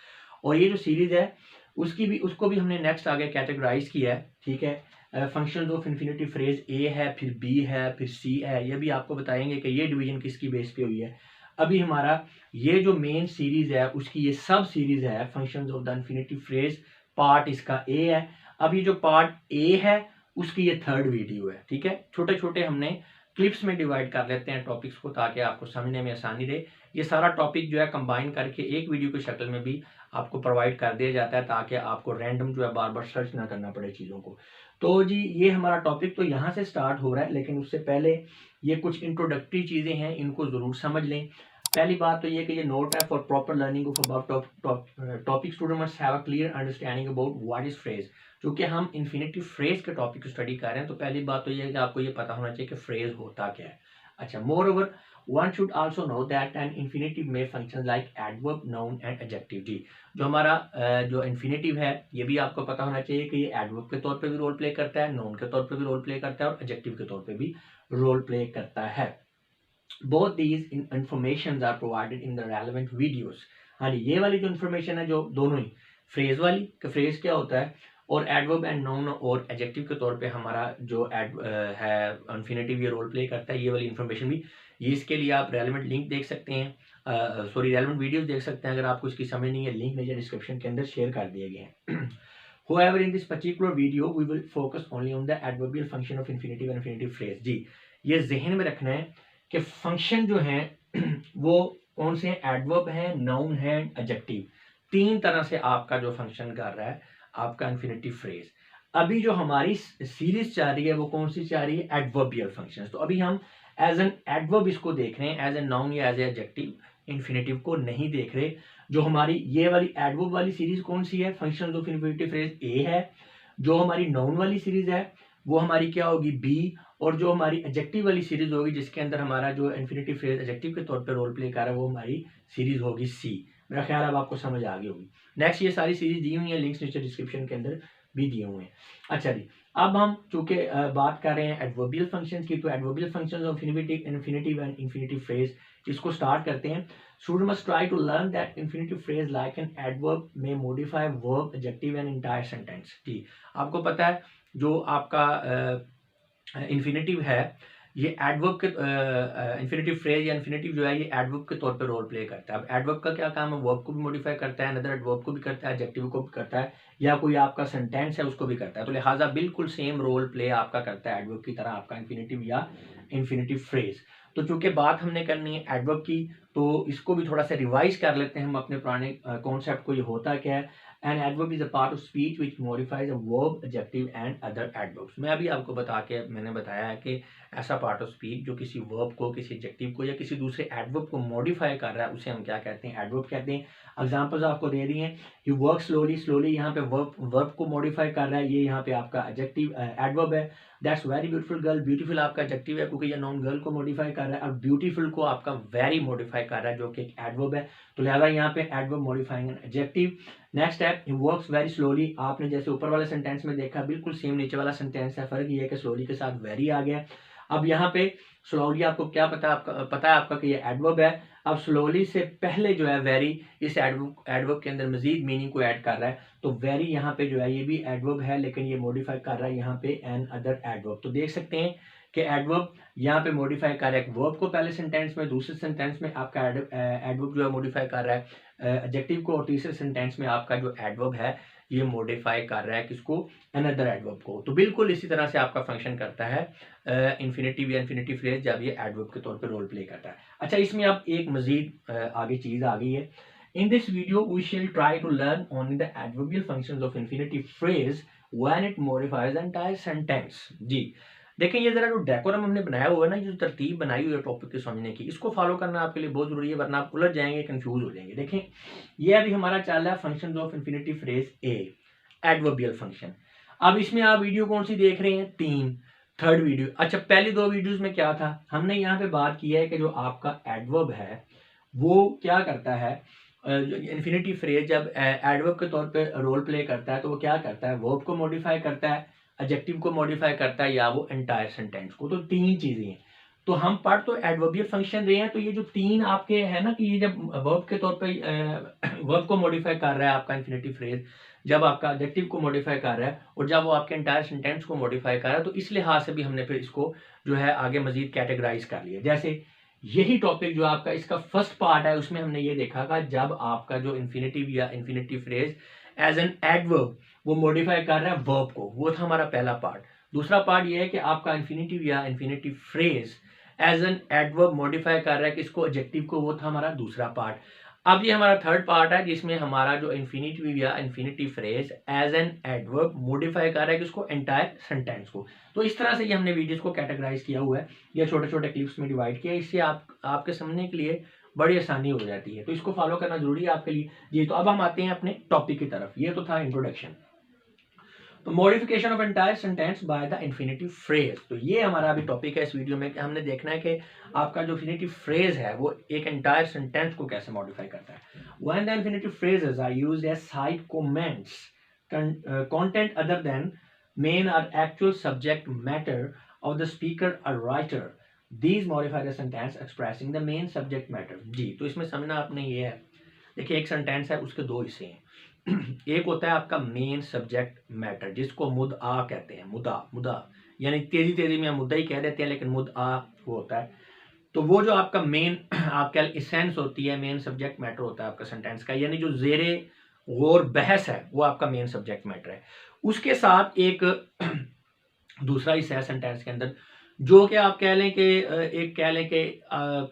A: और ये जो सीरीज़ है उसको भी हमने नेक्स्ट आगे कैटेगराइज किया है, ठीक है। फंक्शंस ऑफ इन्फिनिटिव फ्रेज ए है, फिर बी है, फिर सी है। ये भी आपको बताएंगे कि ये डिवीजन किसकी बेस पे हुई है। अभी हमारा ये जो मेन सीरीज है उसकी ये सब सीरीज है functions of the infinitive phrase, part इसका ए है। अब ये जो पार्ट ए है उसकी ये थर्ड वीडियो है, ठीक है। छोटे छोटे हमने क्लिप्स में डिवाइड कर लेते हैं टॉपिक्स को ताकि आपको समझने में आसानी रहे। ये सारा टॉपिक जो है कंबाइन करके एक वीडियो की शक्ल में भी आपको प्रोवाइड कर दिया जाता है ताकि आपको रैंडम जो है बार बार सर्च ना करना पड़े चीज़ों को। तो जी ये हमारा टॉपिक तो यहाँ से स्टार्ट हो रहा है, लेकिन उससे पहले ये कुछ इंट्रोडक्टरी चीज़ें हैं, इनको ज़रूर समझ लें। पहली बात तो ये कि ये नोट है for proper learning of about topic. Student must have a clear understanding about what is phrase. क्योंकि हम इन्फिनिटिव फ्रेज के टॉपिक को स्टडी कर रहे हैं तो पहली बात तो ये है कि आपको ये पता होना चाहिए कि फ्रेज होता क्या है। अच्छा, moreover one should also know that an infinitive में function like adverb, noun and adjective. जी जो हमारा जो इन्फिनिटिव है ये भी आपको पता होना चाहिए कि ये एडवर्ब के तौर पे भी रोल प्ले करता है, नाउन के तौर पे भी रोल प्ले करता है और एडजेक्टिव के तौर पे भी रोल प्ले करता है। Both these information are provided in the relevant videos. हाँ जी, ये वाली जो इन्फॉर्मेशन है जो दोनों ही फ्रेज वाली कि फ्रेज क्या होता है और एडवर्ब एंड नाउन और एडजेक्टिव के तौर पे हमारा जो है इन्फिनिटिव ये रोल प्ले करता है, ये वाली इन्फॉर्मेशन भी ये इसके लिए आप रेलेवेंट लिंक देख सकते हैं, रेलेवेंट वीडियोस देख सकते हैं। अगर आपको इसकी समझ नहीं है लिंक नीचे डिस्क्रिप्शन के अंदर शेयर कर दिए गए हैं। However, in this particular video, we will focus only on the adverbial function of infinitive and infinitive phrase। जी ये जहन में रखना है कि फंक्शन जो है वो कौन से हैं, एडवर्ब है, नाउन है, एडजेक्टिव। तीन तरह से आपका जो फंक्शन कर रहा है आपका इन्फिनिटिव फ्रेज। अभी जो हमारी सीरीज चल रही है वो कौन सी चल रही है, एडवर्बियल फंक्शंस। तो अभी हम एज एन एडवर्ब इसको देख रहे हैं, एज एन नाउन या एज ए एडजेक्टिव इन्फिनिटिव को नहीं देख रहे। जो हमारी ये वाली एडवर्ब वाली सीरीज कौन सी है, फंक्शंस ऑफ इन्फिनिटिव फ्रेज ए है। जो हमारी नाउन वाली सीरीज है वो हमारी क्या होगी, बी। और जो हमारी एडजेक्टिव वाली सीरीज होगी जिसके अंदर हमारा जो इन्फिनिटिव फ्रेज एडजेक्टिव के तौर पे रोल प्ले कर रहा है वो हमारी सीरीज होगी सी। मेरा ख्याल अब आपको समझ आ गई होगी। नेक्स्ट ये सारी सीरीज दी हुई है, लिंक्स नीचे डिस्क्रिप्शन के अंदर भी दिए हुए हैं। अच्छा जी, अब हम चूंकि बात कर रहे हैं एडवर्बियल फंक्शंस की, तो adverbial functions of infinitive and infinitive phrase इसको स्टार्ट करते हैं। Student must try to learn that infinitive phrase like an adverb may modify verb, adjective and entire sentence। जी आपको पता है जो आपका इन्फिनिटिव है ये एडवर्ब के इन्फिनिटिव फ्रेज या इन्फिनिटिव जो है ये एडवर्ब के तौर पे रोल प्ले करता है। अब एडवर्ब का क्या काम है, वर्ब को भी मॉडिफाई करता है, अनदर एडवर्ब को भी करता है, एडजेक्टिव को भी करता है, या कोई आपका सेंटेंस है उसको भी करता है। तो लिहाजा बिल्कुल सेम रोल प्ले आपका करता है एडवर्ब की तरह आपका इन्फिनिटिव या इन्फिनिटिव फ्रेज। तो चूंकि बात हमने करनी है एडवर्ब की तो इसको भी थोड़ा सा रिवाइज कर लेते हैं हम अपने पुराने कॉन्सेप्ट को। ये होता क्या है, N adverb is a part of speech which modifies a verb, adjective and other adverbs. मैं अभी आपको मैंने बताया है कि ऐसा पार्ट ऑफ स्पीच जो किसी वर्ब को, किसी एडजेक्टिव को या किसी दूसरे एडवर्ब को मॉडिफाई कर रहा है उसे हम क्या कहते हैं, एडवर्ब कहते हैं। एग्जांपल्स आपको दे दी हैं, यू वर्क स्लोली, स्लोली यहाँ पे वर्ब को मॉडिफाई कर रहा है, ये यहाँ पे आपका एडजेक्टिव एडवर्ब है। That's very beautiful girl, beautiful आपका एडजेक्टिव है क्योंकि ये नॉन गर्ल को मॉडिफाई कर रहा है, और ब्यूटीफुल को आपका वेरी मॉडिफाई कर रहा है जो कि एक एडवर्ब है। तो लिहाजा यहाँ पे adverb modifying an adjective. Next step, he works very slowly. आपने जैसे ऊपर वाले सेंटेंस में देखा बिल्कुल सेम नीचे वाला सेंटेंस है, फर्क ये है कि स्लोली के साथ वेरी आ गया। अब यहाँ पे स्लोली आपको क्या पता है, आपका कि ये एडवर्ब है। अब स्लोली से पहले जो है वेरी इस एडवर्ब के अंदर मजीद मीनिंग को ऐड कर रहा है। तो वेरी यहाँ पे जो है ये भी एडवर्ब है, लेकिन ये मॉडिफाई कर रहा है यहाँ पे एन अदर एडवर्ब। तो देख सकते हैं कि एडवर्ब यहाँ पे मॉडिफाई कर रहा है वर्ब को पहले सेंटेंस में, दूसरे सेंटेंस में आपका एडवर्ब जो है मॉडिफाई कर रहा है एडजेक्टिव को, और तीसरे सेंटेंस में आपका जो एडवर्ब है ये मॉडिफाई कर रहा है किसको, अनदर एडवर्ब को। तो बिल्कुल इसी तरह से आपका फंक्शन करता है इन्फिनेटिव या इन्फिनेटिव फ्रेज जब ये एडवर्ब के तौर पे रोल प्ले करता है। अच्छा, इसमें अब एक मजीद आगे चीज आ गई है। In this video we shall try to learn only the adverbial functions of infinitive phrase when it modifies entire sentence. जी देखें, ये जरा जो डेकोरम हमने बनाया हुआ है ना, ये जो तरतीब बनाई हुई है टॉपिक के समझने की, इसको फॉलो करना आपके लिए बहुत जरूरी है, वरना आप उलझ जाएंगे, कंफ्यूज हो जाएंगे। देखें, ये अभी हमारा चल रहा है functions of infinitive phrase A, adverbial function. अब इसमें आप वीडियो कौन सी देख रहे हैं, 3, थर्ड वीडियो। अच्छा, पहली 2 वीडियोस में क्या था, हमने यहाँ पे बात की है कि जो आपका एडवर्ब है वो क्या करता है, इन्फिनेटिव फ्रेज जब एडवर्ब के तौर पे रोल प्ले करता है तो वो क्या करता है, वर्ब को मॉडिफाई करता है, एडजेक्टिव को मॉडिफाई करता है, या वो एंटायर सेंटेंस को। तो 3 चीजें हैं। तो हम पढ़ तो एडवर्बियल फंक्शन रहे हैं, तो ये जो 3 आपके है ना, कि ये जब वर्ब के तौर पे वर्ब को मॉडिफाई कर रहा है आपका इन्फिनेटिव फ्रेज, जब आपका एडजेक्टिव को मॉडिफाई कर रहा है, और जब वो आपके एंटायर सेंटेंस को मॉडिफाई कर रहा है, तो इस लिहाज से भी हमने फिर इसको जो है आगे मजीद कैटेगराइज कर लिया। जैसे यही टॉपिक जो आपका इसका फर्स्ट पार्ट है, उसमें हमने ये देखा था जब आपका जो इन्फिनेटिव या infinitive phrase as an adverb वो मॉडिफाई कर रहा है वर्ब को, वो था हमारा पहला पार्ट। दूसरा पार्ट ये है कि आपका इन्फिनेटिव या infinitive phrase as an adverb modify कर रहा है किसको, एडजेक्टिव को, वो था हमारा दूसरा पार्ट। अब ये हमारा थर्ड पार्ट है जिसमें हमारा जो इन्फिनेटिव या infinitive phrase as an adverb modify कर रहा है किसको, एंटायर सेंटेंस को। तो इस तरह से ये हमने वीडियोस को कैटेगराइज किया हुआ है, या छोटे छोटे क्लिप्स में डिवाइड किया, इससे आपके समझने के लिए बड़ी आसानी हो जाती है। तो इसको फॉलो करना जरूरी है आपके लिए। जी, तो अब हम आते हैं अपने टॉपिक की तरफ। ये तो था इंट्रोडक्शन। तो modification of entire sentence by the infinitive phrase, तो ये हमारा अभी टॉपिक है इस वीडियो में कि हमने देखना है कि आपका जो इन्फिनेटिव फ्रेज है वो एक एंटायर सेंटेंस को कैसे मॉडिफाई करता है। When the infinitive phrases are used as side comments content other than main or actual subject matter of the speaker or writer, these modify the sentence expressing the main subject matter। जी, तो इसमें समझना आपने ये है, देखिए एक sentence है, उसके 2 हिस्से हैं। एक होता है आपका मेन सब्जेक्ट मैटर, जिसको मुद्दा कहते हैं, मुद्दा यानी तेजी में हम मुद्दा ही कह देते हैं, लेकिन मुद्दा वो होता है। तो वो जो आपका मेन आपका एसेंस होती है, मेन सब्जेक्ट मैटर होता है आपका सेंटेंस का, यानी जो जेरे गौर बहस है वो आपका मेन सब्जेक्ट मैटर है। उसके साथ एक दूसरा हिस्सा है सेंटेंस के अंदर, जो कि आप कह लें कि एक कह लें कि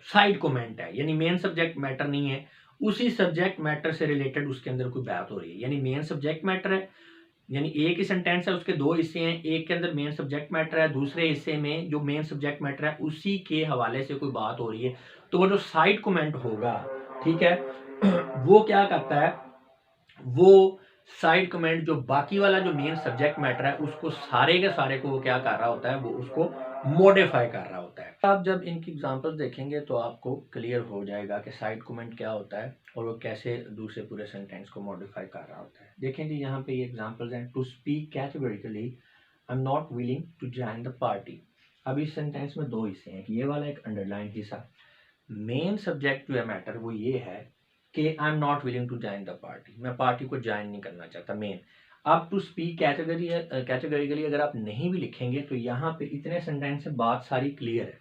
A: साइड कमेंट है, यानी मेन सब्जेक्ट मैटर नहीं है, उसी सब्जेक्ट मैटर से रिलेटेड उसके अंदर कोई बात हो रही है। यानी मेन सब्जेक्ट मैटर है, यानी एक ही सेंटेंस है, उसके 2 हिस्से हैं, एक के अंदर मेन सब्जेक्ट मैटर है, दूसरे हिस्से में जो मेन सब्जेक्ट मैटर है उसी के हवाले से कोई बात हो रही है। तो वो जो साइड कमेंट होगा, ठीक है, वो क्या करता है, वो साइड कमेंट जो बाकी वाला जो मेन सब्जेक्ट मैटर है उसको सारे के सारे को वो क्या कर रहा होता है, वो उसको मॉडिफाई कर रहा होता है। आप जब इनकी एग्जांपल्स देखेंगे तो आपको क्लियर हो जाएगा कि साइड कमेंट क्या होता है और वो कैसे दूसरे पूरे सेंटेंस को मॉडिफाई कर रहा होता है। देखें जी, यहाँ पे ये एग्जांपल्स हैं। To speak categorically, I am not willing to join the party. अब इस सेंटेंस में 2 हिस्से हैं, ये वाला एक अंडरलाइन हिस्सा, मेन सब्जेक्ट जो है मैटर वो ये है कि I am not willing to join the party, मैं पार्टी को ज्वाइन नहीं करना चाहता, मेन। अब टू स्पीक कैटेगरिकली अगर आप नहीं भी लिखेंगे तो यहाँ पे इतने सेंटेंस से बात सारी क्लियर है।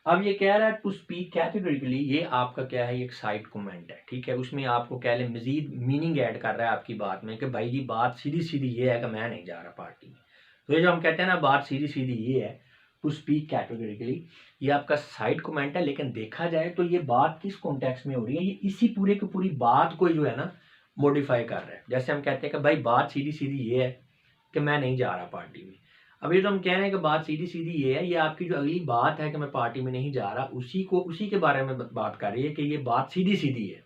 A: अब ये कह रहा है टू स्पीक कैटेगरिकली, ये आपका क्या है, एक साइड कमेंट है, ठीक है, उसमें आपको कह लें मजीद मीनिंग ऐड कर रहा है आपकी बात में कि भाई जी बात सीधी सीधी ये है कि मैं नहीं जा रहा पार्टी में। तो ये जो हम कहते हैं ना बात सीधी सीधी ये है, टू स्पीक कैटेगरिकली, ये आपका साइड कमेंट है। लेकिन देखा जाए तो ये बात किस कॉन्टेक्स्ट में हो रही है, ये इसी पूरे की पूरी बात को जो है ना मॉडिफाई कर रहा है। जैसे हम कहते हैं कि भाई बात सीधी सीधी ये है कि मैं नहीं जा रहा पार्टी में। अब ये जो हम कह रहे हैं कि बात सीधी सीधी ये है, ये आपकी जो अगली बात है कि मैं पार्टी में नहीं जा रहा, उसी के बारे में बात कर रही है कि ये बात सीधी सीधी है।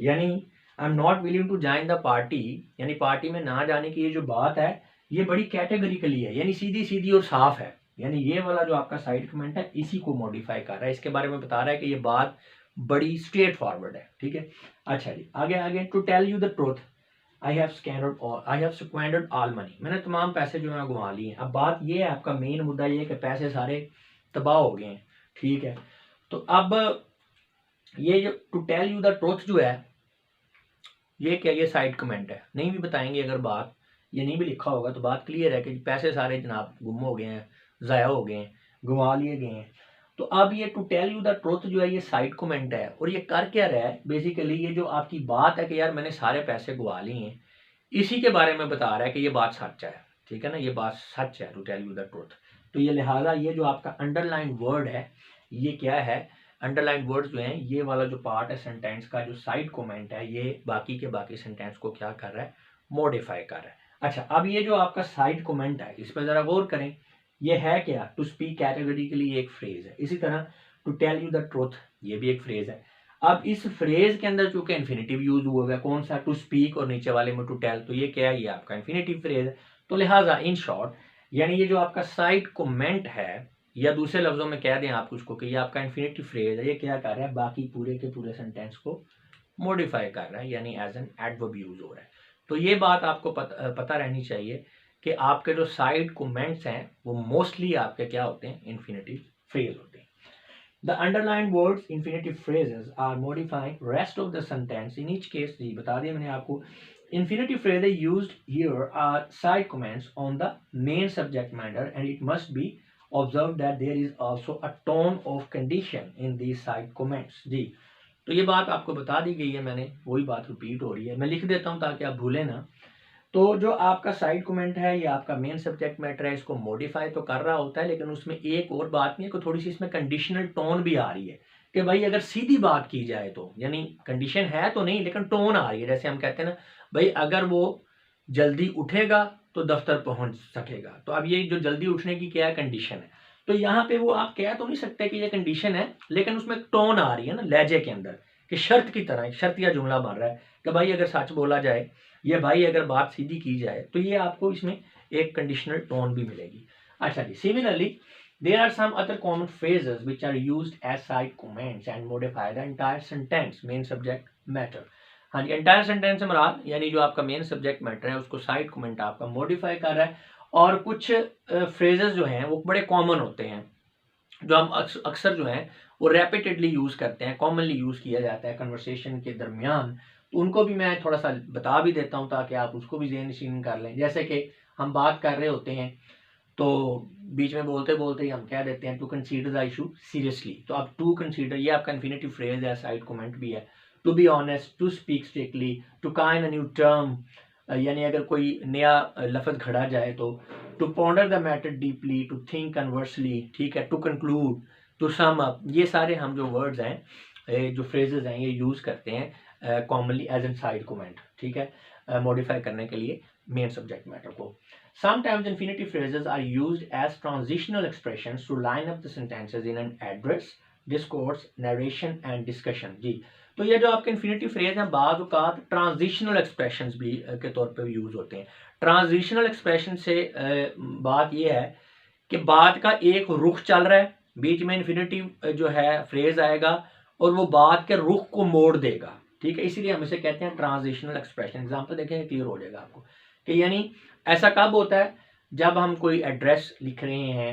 A: यानी I am not willing to join the party, यानी पार्टी में ना जाने की ये जो बात है ये बड़ी कैटेगरिकली है, यानी सीधी सीधी और साफ है। यानी ये वाला जो आपका साइड कमेंट है इसी को मॉडिफाई कर रहा है, इसके बारे में बता रहा है कि ये बात बड़ी स्ट्रेट फॉरवर्ड है, ठीक है। अच्छा जी, आगे to tell you the truth, I have squandered all money, मैंने तमाम पैसे जो है घुमा लिए हैं। अब बात ये है, आपका मेन मुद्दा ये है कि पैसे सारे तबाह हो गए हैं, ठीक है। तो अब ये जो to tell you the truth जो है, ये क्या, ये साइड कमेंट है, नहीं भी बताएंगे अगर बात, ये नहीं भी लिखा होगा तो बात क्लियर है कि पैसे सारे जनाब गुम हो गए हैं, ज़ाया हो गए हैं, गंवा लिए गए हैं। तो अब ये to tell you the truth जो है ये साइड कमेंट है, और ये कर क्या रहा है बेसिकली, ये जो आपकी बात है कि यार मैंने सारे पैसे गंवा लिए हैं, इसी के बारे में बता रहा है कि ये बात सच है, ठीक है ना, ये बात सच है, to tell you the truth. तो ये लिहाजा ये जो आपका अंडरलाइन वर्ड है, ये क्या है, अंडरलाइन वर्ड्स जो हैं, ये वाला जो पार्ट है सेंटेंस का, जो साइड कमेंट है, ये बाकी के बाकी सेंटेंस को क्या कर रहा है, मॉडिफाई कर रहा है। अच्छा, अब ये जो आपका साइड कमेंट है, इस पर जरा गौर करें, ये है क्या, टू स्पीक कैटेगरी के लिए एक फ्रेज है। इसी तरह to tell you the truth, ये भी एक फ्रेज है। अब इस फ्रेज के अंदर चूंकि इन्फिनेटिव यूज हुआ है, कौन सा, टू स्पीक, और नीचे वाले में टू टेल, तो ये क्या है, ये आपका इन्फिनेटिव फ्रेज है। तो लिहाजा इन शॉर्ट, यानी ये जो आपका साइड कमेंट है, या दूसरे लफ्जों में कह दें आप उसको कि ये आपका इन्फिनेटिव फ्रेज है, ये क्या कर रहा है, बाकी पूरे के पूरे सेंटेंस को मॉडिफाई कर रहा है, यानी एज एन एडवर्ब यूज हो रहा है। तो ये बात आपको पता रहनी चाहिए कि आपके जो साइड कमेंट्स हैं वो मोस्टली आपके क्या होते हैं, इन्फिनेटिव फ्रेज होते हैं। The underlined words, infinitive phrases, are modifying rest of the sentence. In each case, जी बता दिया मैंने आपको, infinitive phrases used here are side comments on the main subject matter, and it must be observed that there is also a tone of condition in these side comments. जी, तो ये बात आपको बता दी गई है, मैंने वही बात रिपीट हो रही है, मैं लिख देता हूँ ताकि आप भूलें ना। तो जो आपका साइड कमेंट है, ये आपका मेन सब्जेक्ट मैटर है, इसको मॉडिफाई तो कर रहा होता है, लेकिन उसमें एक और बात नहीं है कि थोड़ी सी इसमें कंडीशनल टोन भी आ रही है, कि भाई अगर सीधी बात की जाए तो, यानी कंडीशन है तो नहीं लेकिन टोन आ रही है, जैसे हम कहते हैं ना भाई अगर वो जल्दी उठेगा तो दफ्तर पहुंच सकेगा, तो अब ये जो जल्दी उठने की क्या कंडीशन है, तो यहाँ पे वो आप कह तो नहीं सकते कि ये कंडीशन है, लेकिन उसमें टोन आ रही है ना लहजे के अंदर, कि शर्त की तरह, शर्त या जुमला बन रहा है कि भाई अगर सच बोला जाए, ये भाई अगर बात सीधी की जाए, तो ये आपको इसमें एक कंडीशनल टोन भी मिलेगी। अच्छा जी, similarly there are some other common phrases which are used as side comments and modify the entire sentence main subject matter. हाँ जी, एंटायर सेंटेंस से मुराद यानी जो आपका मेन सब्जेक्ट मैटर है उसको साइड कमेंट आपका मॉडिफाई कर रहा है। और कुछ फ्रेजेस जो हैं वो बड़े कॉमन होते हैं, जो हम अक्सर जो हैं वो रेपिटेडली यूज़ करते हैं, कॉमनली यूज़ किया जाता है कन्वर्सेशन के दरमियान, तो उनको भी मैं थोड़ा सा बता भी देता हूँ ताकि आप उसको भी ज़हन-नशीन कर लें। जैसे कि हम बात कर रहे होते हैं तो बीच में बोलते बोलते ही हम कह देते हैं to consider the issue seriously, तो अब टू कंसीडर ये आपका इन्फिनेटिव फ्रेज है, साइड कमेंट भी है। To be honest, to speak strictly, to coin a new term, यानी अगर कोई नया लफ्ज़ घड़ा जाए तो to ponder the matter deeply, to think conversely, ठीक है, to conclude, to sum up, ये सारे हम जो वर्ड्स हैं, जो फ्रेजेस हैं, ये यूज़ करते हैं commonly as an side comment, ठीक है, मॉडिफाई करने के लिए मेन सब्जेक्ट मैटर को। Sometimes infinitive phrases are used as transitional expressions to line up the sentences in an address, discourse, narration and discussion. जी, तो ये जो आपके infinitive phrase हैं बाज़ औक़ात ट्रांजिशनल एक्सप्रेशंस भी के तौर पे यूज़ होते हैं। ट्रांजिशनल एक्सप्रेशन से बात ये है कि बात का एक रुख चल रहा है, बीच में इन्फिनेटिव जो है फ्रेज आएगा और वो बात के रुख को मोड़ देगा, ठीक है, इसीलिए हम इसे कहते हैं ट्रांजिशनल एक्सप्रेशन। एग्जाम्पल देखेंगे क्लियर हो जाएगा आपको कि यानी ऐसा कब होता है, जब हम कोई एड्रेस लिख रहे हैं,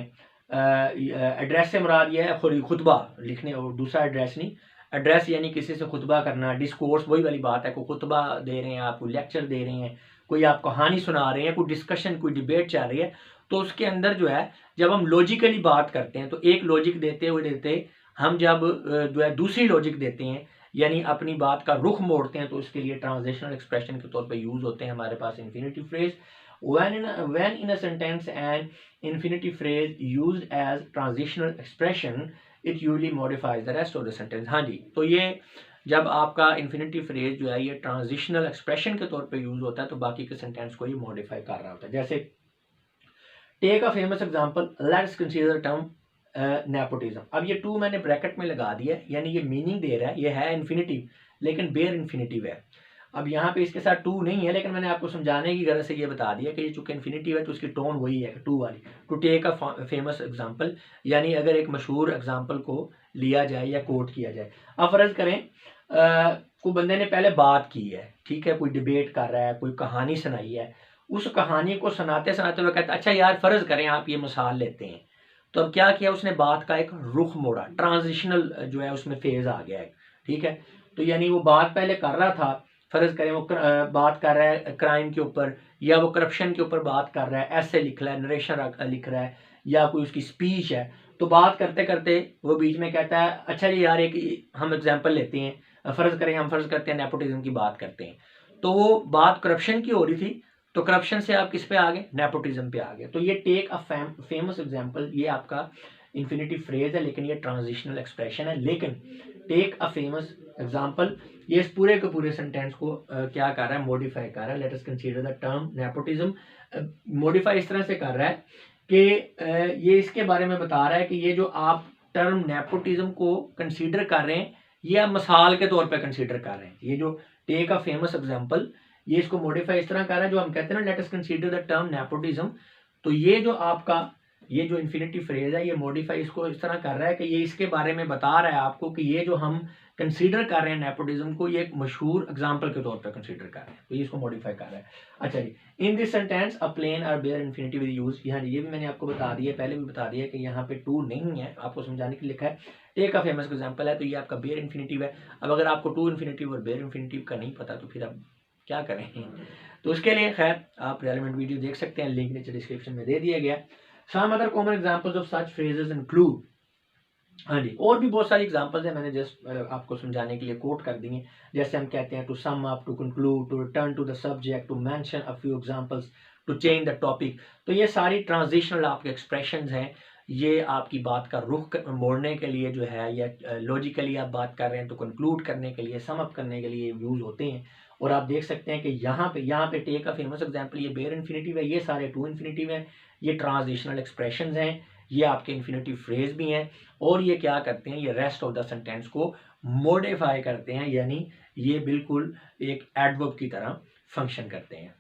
A: एड्रेस से मुराद ये है खुतबा लिखने, और दूसरा एड्रेस नहीं, एड्रेस यानी किसी से खुतबा करना, डिस्कोर्स वही वाली बात है, कोई खुतबा दे रहे हैं, आप कोई लेक्चर दे रहे हैं, कोई आप कहानी सुना रहे हैं, कोई डिस्कशन, कोई डिबेट चल रही है, तो उसके अंदर जो है जब हम लॉजिकली बात करते हैं तो एक लॉजिक देते हम जब जो है दूसरी लॉजिक देते हैं, यानी अपनी बात का रुख मोड़ते हैं, तो इसके लिए ट्रांजिशनल एक्सप्रेशन के तौर पे यूज़ होते हैं हमारे पास infinitive phrase. When in a sentence an infinitive phrase used as transitional expression, it usually modifies the rest of the sentence. हाँ जी, तो ये जब आपका infinitive phrase जो है ये transitional expression के तौर पे यूज होता है तो बाकी के सेंटेंस को ये मॉडिफाई कर रहा होता है। जैसे take a famous example, let's consider term nepotism. अब ये टू मैंने ब्रैकेट में लगा दिया, यानी ये मीनिंग दे रहा है, ये है इन्फिनेटिव लेकिन बेयर इन्फिनेटिव है। अब यहाँ पे इसके साथ टू नहीं है, लेकिन मैंने आपको समझाने की गरज से ये बता दिया कि ये चूंकि इन्फिनेटिव है तो उसकी टोन वही है टू वाली। To take a famous example, यानी अगर एक मशहूर एग्जांपल को लिया जाए या कोट किया जाए। अब फर्ज करें कोई बंदे ने पहले बात की है, ठीक है, कोई डिबेट कर रहा है, कोई कहानी सुनाई है, उस कहानी को सुनाते सुनाते हुए कहता है अच्छा यार फर्ज करें आप ये मिसाल लेते हैं, तो अब क्या किया उसने, बात का एक रुख मोड़ा, ट्रांजिशनल जो है उसमें फेज आ गया है, ठीक है। तो यानी वो बात पहले कर रहा था, फ़र्ज़ करें वो बात कर रहा है क्राइम के ऊपर, या वो करप्शन के ऊपर बात कर रहा है, ऐसे लिख रहा है, नरेशन लिख रहा है, या कोई उसकी स्पीच है। तो बात करते-करते वो बीच में कहता है, अच्छा जी यार एक हम एग्ज़ाम्पल लेते हैं, हम फ़र्ज़ करते हैं नेपोटिज़्म की बात करते हैं। तो वो बात करप्शन की हो रही थी, तो करप्शन से आप किस पे आ गए? नेपोटिज़्म पे आ गए। तो ये टेक अ फेमस एग्ज़ाम्पल, ये आपका इन्फिनिटिव फ्रेज़ है, लेकिन ये ट्रांज़िशनल एक्सप्रेशन है। लेकिन टेक अ फेमस एग्ज़ाम्पल, ये इस पूरे के पूरे सेंटेंस को क्या कर रहा है? मॉडिफ़ाई कर रहा है। Let us consider the term nepotism. Modify इस तरह से कर रहा है कि ये इसके बारे में बता रहा है कि ये जो आप टर्म नेपोटिज़्म को कंसीडर कर रहे हैं, ये आप मिसाल के तौर पे कंसीडर कर रहे हैं। ये जो टेक अ फेमस एग्ज़ाम्पल, ये इसको मॉडिफ़ाई इस तरह कर रहा है, जो हम कहते हैं ना let us consider the term nepotism. तो ये जो आपका ये जो इन्फिनिटिव फ्रेज़ है, ये मॉडिफ़ाई इसको इस तरह कर रहा है कि ये इसके बारे में बता रहा है आपको कि ये जो हम कंसीडर कर रहे हैं नेपोटिज़्म को, ये एक मशहूर एग्ज़ाम्पल के तौर पे कंसीडर कर रहे हैं। तो ये इसको मॉडिफ़ाई कर रहा है। अच्छा जी, in this sentence a plain or bare infinitive is used. यहाँ ये भी मैंने आपको बता दिया, पहले भी बता दिया कि यहाँ पे टू नहीं है, आपको समझाने के लिए लिखा है। टेक अ फेमस एग्ज़ाम्पल है, तो ये आपका बेयर इन्फिनिटिव है। अब अगर आपको टू इन्फिनिटिव और बेयर इन्फिनिटिव का नहीं पता, तो फिर आप क्या करें? तो उसके लिए खैर आप रेलेवेंट वीडियो देख सकते हैं, लिंक नीचे डिस्क्रिप्शन में दे दिया गया है। Some other common examples of such phrases include. हाँ जी, और भी बहुत सारी एग्जांपल्स हैं, मैंने जस्ट आपको समझाने के लिए कोट कर दी हैं। जैसे हम कहते हैं to sum up, to conclude, to return to the subject, to mention a few examples, to change the topic. तो ये सारी ट्रांजिशनल आपके एक्सप्रेशंस हैं। ये आपकी बात का रुख मोड़ने के लिए जो है, या लॉजिकली आप बात कर रहे हैं तो कंक्लूड करने के लिए, सम अप करने के लिए यूज होते हैं। और आप देख सकते हैं कि यहाँ पे टेक अ फेमस एग्जांपल, ये बेयर इन्फिनिटिव है, ये सारे टू इन्फिनिटिव हैं, ये ट्रांजिशनल एक्सप्रेशंस हैं, ये आपके इन्फिनिटिव फ्रेज भी हैं। और ये क्या करते हैं? ये रेस्ट ऑफ द सेंटेंस को मॉडिफाई करते हैं, यानी ये बिल्कुल एक एडवर्ब की तरह फंक्शन करते हैं।